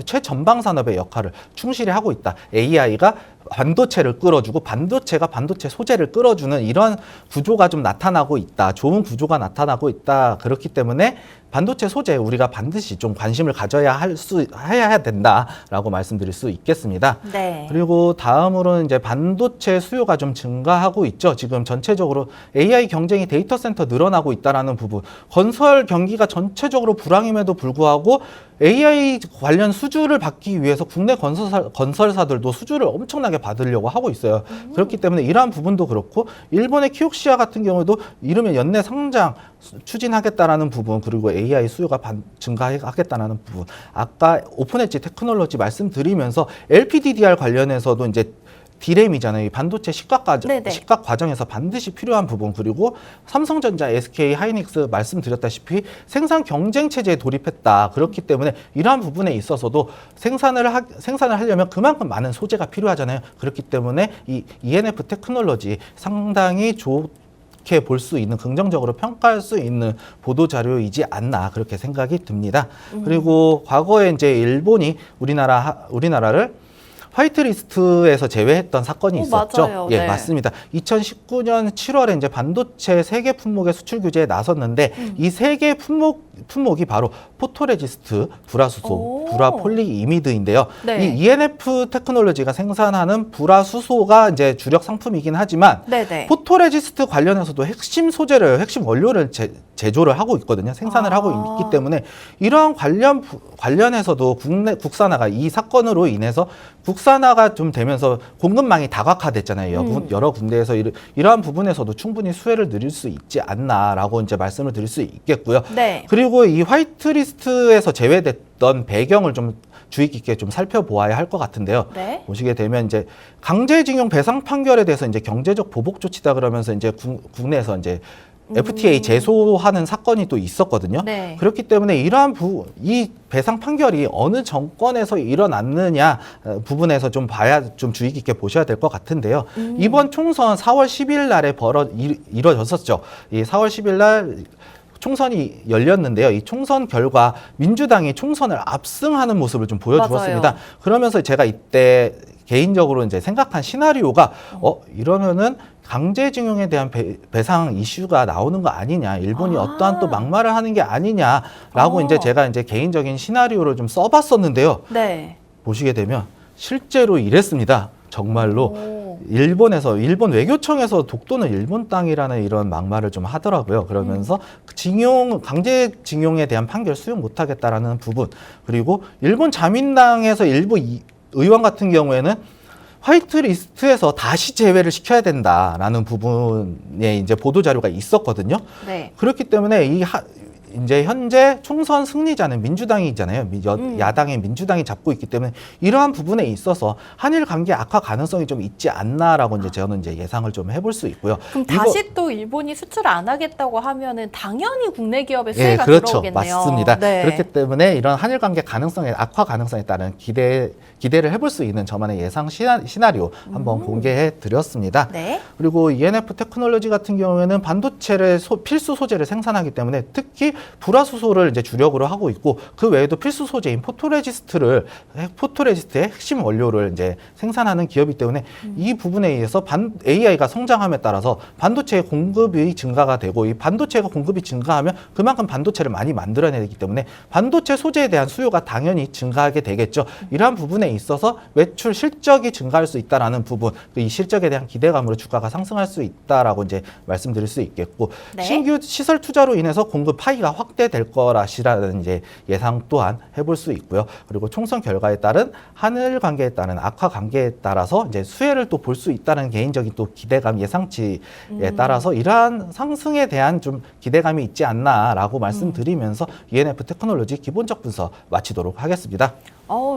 최전방 산업의 역할을 충실히 하고 있다. AI가 반도체를 끌어주고 반도체가 반도체 소재를 끌어주는 이런 구조가 좀 나타나고 있다. 좋은 구조가 나타나고 있다. 그렇기 때문에 반도체 소재 우리가 반드시 좀 관심을 가져야 해야 된다라고 말씀드릴 수 있겠습니다. 네. 그리고 다음으로는 이제 반도체 수요가 좀 증가하고 있죠. 지금 전체적으로 AI 경쟁이 데이터 센터 늘어나고 있다라는 부분, 건설 경기가 전체적으로 불황임에도 불구하고 AI 관련 수주를 받기 위해서 국내 건설사들도 수주를 엄청나게 받으려고 하고 있어요. 그렇기 때문에 이러한 부분도 그렇고 일본의 키옥시아 같은 경우도 이르면 연내 상장 추진하겠다라는 부분, 그리고 AI 수요가 증가하겠다는 부분, 아까 오픈엣지 테크놀로지 말씀드리면서 LPDDR 관련해서도 이제 디램이잖아요. 이 반도체 식각 과정에서 반드시 필요한 부분, 그리고 삼성전자, SK 하이닉스 말씀드렸다시피 생산 경쟁 체제에 돌입했다. 그렇기 때문에 이러한 부분에 있어서도 생산을 하려면 그만큼 많은 소재가 필요하잖아요. 그렇기 때문에 이 ENF 테크놀로지 상당히 좋게 볼 수 있는, 긍정적으로 평가할 수 있는 보도 자료이지 않나 그렇게 생각이 듭니다. 그리고 과거에 이제 일본이 우리나라를 화이트리스트에서 제외했던 사건이 있었죠. 맞아요. 예, 네. 맞습니다. 2019년 7월에 이제 반도체 3개 품목의 수출 규제에 나섰는데 이 3개 품목이 바로 포토레지스트, 불화수소, 불화폴리이미드인데요. 네. 이 ENF 테크놀로지가 생산하는 불화수소가 이제 주력 상품이긴 하지만 네네. 포토레지스트 관련해서도 핵심 원료를 제조를 하고 있거든요. 생산을 하고 있기 때문에 이러한 관련해서도 국산화가 이 사건으로 인해서 국산화가 좀 되면서 공급망이 다각화됐잖아요. 여러 군데에서 이러한 부분에서도 충분히 수혜를 누릴 수 있지 않나라고 이제 말씀을 드릴 수 있겠고요. 네. 그리고 이 화이트리스트에서 제외됐던 배경을 좀 주의 깊게 좀 살펴보아야 할 것 같은데요. 네. 보시게 되면 이제 강제징용 배상 판결에 대해서 이제 경제적 보복 조치다 그러면서 이제 국내에서 이제 FTA 제소하는 사건이 또 있었거든요. 네. 그렇기 때문에 이 배상 판결이 어느 정권에서 일어났느냐 부분에서 좀 주의 깊게 보셔야 될 것 같은데요. 이번 총선 4월 10일 날에 이뤄졌었죠. 이 4월 10일 날 총선이 열렸는데요. 이 총선 결과 민주당이 총선을 압승하는 모습을 좀 보여주었습니다. 맞아요. 그러면서 제가 이때 개인적으로 이제 생각한 시나리오가 이러면은 강제징용에 대한 배상 이슈가 나오는 거 아니냐, 일본이 어떠한 또 막말을 하는 게 아니냐라고 이제 제가 이제 개인적인 시나리오를 좀 써봤었는데요. 네. 보시게 되면 실제로 이랬습니다. 정말로 일본 외교청에서 독도는 일본 땅이라는 이런 막말을 좀 하더라고요. 그러면서 강제징용에 대한 판결 수용 못하겠다라는 부분, 그리고 일본 자민당에서 일부 의원 같은 경우에는 화이트리스트에서 다시 제외를 시켜야 된다라는 부분에 이제 보도 자료가 있었거든요. 네. 그렇기 때문에 이제 현재 총선 승리자는 민주당이잖아요. 야당의 민주당이 잡고 있기 때문에 이러한 부분에 있어서 한일 관계 악화 가능성이 좀 있지 않나라고 이제 저는 이제 예상을 좀 해볼 수 있고요. 그럼 다시 또 일본이 수출 안 하겠다고 하면은 당연히 국내 기업의 수혜가 그렇죠. 들어오겠네요. 맞습니다. 네. 그렇기 때문에 이런 한일 관계 가능성의 악화 가능성에 따른 기대를 해볼 수 있는 저만의 예상 시나리오 한번 공개해 드렸습니다. 네. 그리고 ENF 테크놀로지 같은 경우에는 반도체를 필수 소재를 생산하기 때문에 특히 불화수소를 이제 주력으로 하고 있고 그 외에도 필수 소재인 포토레지스트의 핵심 원료를 이제 생산하는 기업이기 때문에 이 부분에 의해서 AI가 성장함에 따라서 반도체의 공급이 증가가 되고 이 반도체가 공급이 증가하면 그만큼 반도체를 많이 만들어내야 되기 때문에 반도체 소재에 대한 수요가 당연히 증가하게 되겠죠. 이러한 부분에 있어서 매출 실적이 증가할 수 있다라는 부분, 이 실적에 대한 기대감으로 주가가 상승할 수 있다라고 이제 말씀드릴 수 있겠고 네. 신규 시설 투자로 인해서 공급 파이가 확대될 거라시라는 이제 예상 또한 해볼 수 있고요. 그리고 총선 결과에 따른 하늘 관계에 따른 악화 관계에 따라서 이제 수혜를 또 볼 수 있다는 개인적인 또 기대감 예상치에 따라서 이러한 상승에 대한 좀 기대감이 있지 않나라고 말씀드리면서 ENF 테크놀로지 기본적 분석 마치도록 하겠습니다.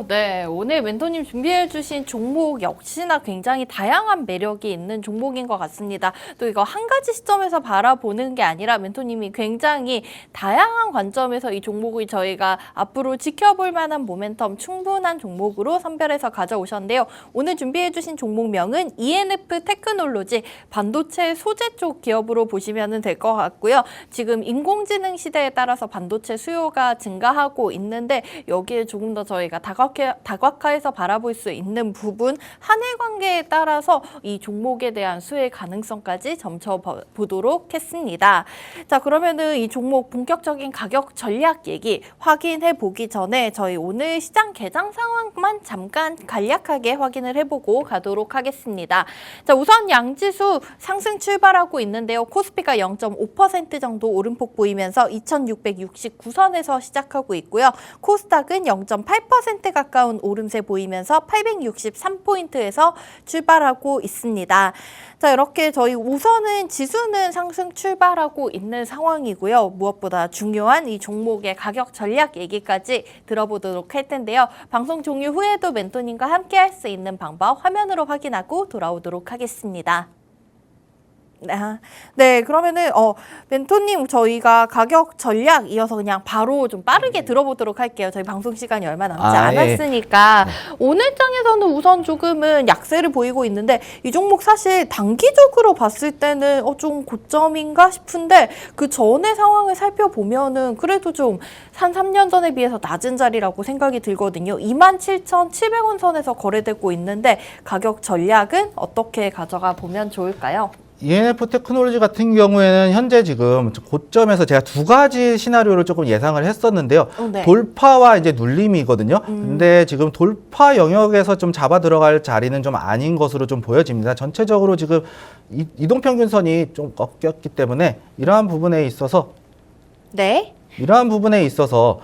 네. 오늘 멘토님 준비해주신 종목 역시나 굉장히 다양한 매력이 있는 종목인 것 같습니다. 또 이거 한 가지 시점에서 바라보는 게 아니라 멘토님이 굉장히 다양한 관점에서 이 종목을 저희가 앞으로 지켜볼 만한 모멘텀 충분한 종목으로 선별해서 가져오셨는데요. 오늘 준비해주신 종목명은 ENF 테크놀로지 반도체 소재 쪽 기업으로 보시면 될 것 같고요. 지금 인공지능 시대에 따라서 반도체 수요가 증가하고 있는데 여기에 조금 더 저희가 다각화해서 바라볼 수 있는 부분 한일 관계에 따라서 이 종목에 대한 수혜 가능성까지 점쳐보도록 했습니다. 자, 그러면은 이 종목 본격적인 가격 전략 얘기 확인해 보기 전에 저희 오늘 시장 개장 상황만 잠깐 간략하게 확인을 해보고 가도록 하겠습니다. 자, 우선 양지수 상승 출발하고 있는데요. 코스피가 0.5% 정도 오름폭 보이면서 2669선에서 시작하고 있고요. 코스닥은 0.8% 가까운 오름세 보이면서 863포인트에서 출발하고 있습니다. 자, 이렇게 저희 우선은 지수는 상승 출발하고 있는 상황이고요. 무엇보다 중요한 이 종목의 가격 전략 얘기까지 들어보도록 할 텐데요. 방송 종료 후에도 멘토님과 함께 할 수 있는 방법 화면으로 확인하고 돌아오도록 하겠습니다. 네, 그러면은 멘토님 저희가 가격 전략 이어서 그냥 바로 좀 빠르게 들어보도록 할게요. 저희 방송 시간이 얼마 남지 않았으니까 오늘 장에서는 우선 조금은 약세를 보이고 있는데 이 종목 사실 단기적으로 봤을 때는 좀 고점인가 싶은데 그 전의 상황을 살펴보면은 그래도 좀 한 3년 전에 비해서 낮은 자리라고 생각이 들거든요. 27,700원 선에서 거래되고 있는데 가격 전략은 어떻게 가져가 보면 좋을까요? ENF 테크놀로지 같은 경우에는 현재 지금 고점에서 제가 두 가지 시나리오를 조금 예상을 했었는데요. 네. 돌파와 이제 눌림이거든요. 근데 지금 돌파 영역에서 좀 잡아 들어갈 자리는 좀 아닌 것으로 좀 보여집니다. 전체적으로 지금 이동평균선이 좀 꺾였기 때문에 이러한 부분에 있어서 이러한 부분에 있어서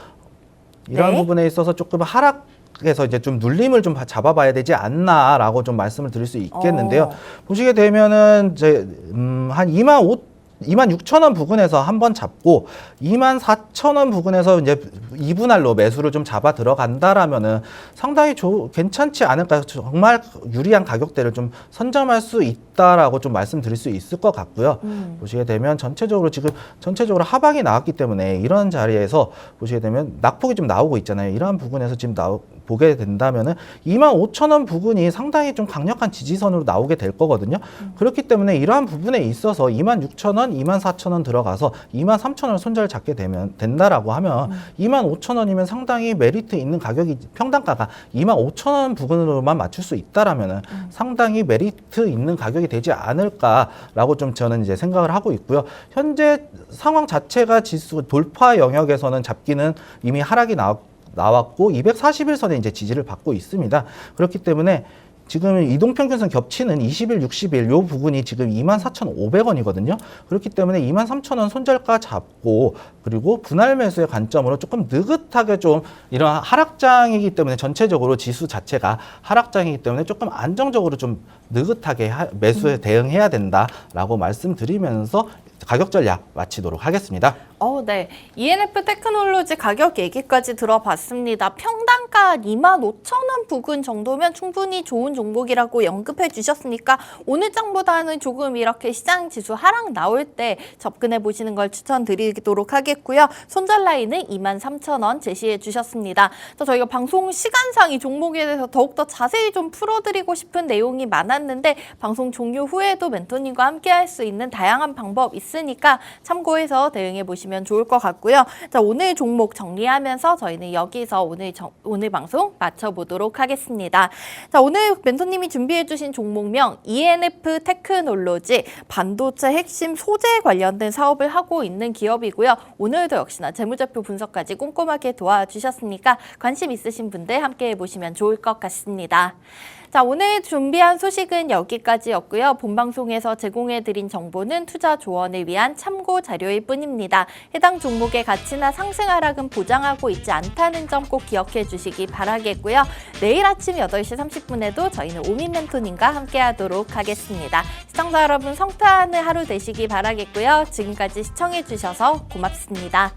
조금 하락해서 이제 좀 눌림을 좀 잡아봐야 되지 않나라고 좀 말씀을 드릴 수 있겠는데요. 보시게 되면은 이제 한 26,000원 부근에서 한번 잡고 24,000원 부근에서 이제 2분할로 매수를 좀 잡아 들어간다라면은 상당히 괜찮지 않을까, 정말 유리한 가격대를 좀 선점할 수 있다라고 좀 말씀드릴 수 있을 것 같고요. 보시게 되면 전체적으로 하방이 나왔기 때문에 이런 자리에서 보시게 되면 낙폭이 좀 나오고 있잖아요. 이러한 부분에서 지금 보게 된다면은 25,000원 부근이 상당히 좀 강력한 지지선으로 나오게 될 거거든요. 그렇기 때문에 이러한 부분에 있어서 26,000원, 24,000원 들어가서 23,000원 손절 잡게 된다라고 하면 25,000원이면 상당히 메리트 있는 가격이, 평단가가 25,000원 부근으로만 맞출 수 있다라면은 상당히 메리트 있는 가격이 되지 않을까라고 좀 저는 이제 생각을 하고 있고요. 현재 상황 자체가 지수 돌파 영역에서는 잡기는 이미 하락이 나왔고 241선에 이제 지지를 받고 있습니다. 그렇기 때문에 지금 이동평균선 겹치는 20일, 60일 요 부분이 지금 24,500원이거든요. 그렇기 때문에 23,000원 손절가 잡고 그리고 분할 매수의 관점으로 조금 느긋하게 좀 이런 하락장이기 때문에 전체적으로 지수 자체가 하락장이기 때문에 조금 안정적으로 좀 느긋하게 매수에 대응해야 된다라고 말씀드리면서 가격 전략 마치도록 하겠습니다. 네. ENF 테크놀로지 가격 얘기까지 들어봤습니다. 평단가 25,000원 부근 정도면 충분히 좋은 종목이라고 언급해 주셨으니까 오늘 장보다는 조금 이렇게 시장 지수 하락 나올 때 접근해 보시는 걸 추천드리도록 하겠고요. 손절 라인은 23,000원 제시해 주셨습니다. 저희가 방송 시간상 이 종목에 대해서 더욱더 자세히 좀 풀어드리고 싶은 내용이 많았는데 방송 종료 후에도 멘토님과 함께 할 수 있는 다양한 방법 있으니까 참고해서 대응해 보시면 좋을 것 같고요. 자, 오늘 종목 정리하면서 저희는 여기서 오늘 방송 마쳐보도록 하겠습니다. 자, 오늘 멘토님이 준비해 주신 종목명 ENF 테크놀로지 반도체 핵심 소재 관련된 사업을 하고 있는 기업이고요. 오늘도 역시나 재무제표 분석까지 꼼꼼하게 도와주셨으니까 관심 있으신 분들 함께 해보시면 좋을 것 같습니다. 자, 오늘 준비한 소식은 여기까지였고요. 본방송에서 제공해드린 정보는 투자 조언을 위한 참고 자료일 뿐입니다. 해당 종목의 가치나 상승 하락은 보장하고 있지 않다는 점 꼭 기억해 주시기 바라겠고요. 내일 아침 8시 30분에도 저희는 오민 멘토님과 함께하도록 하겠습니다. 시청자 여러분 성탄의 하루 되시기 바라겠고요. 지금까지 시청해 주셔서 고맙습니다.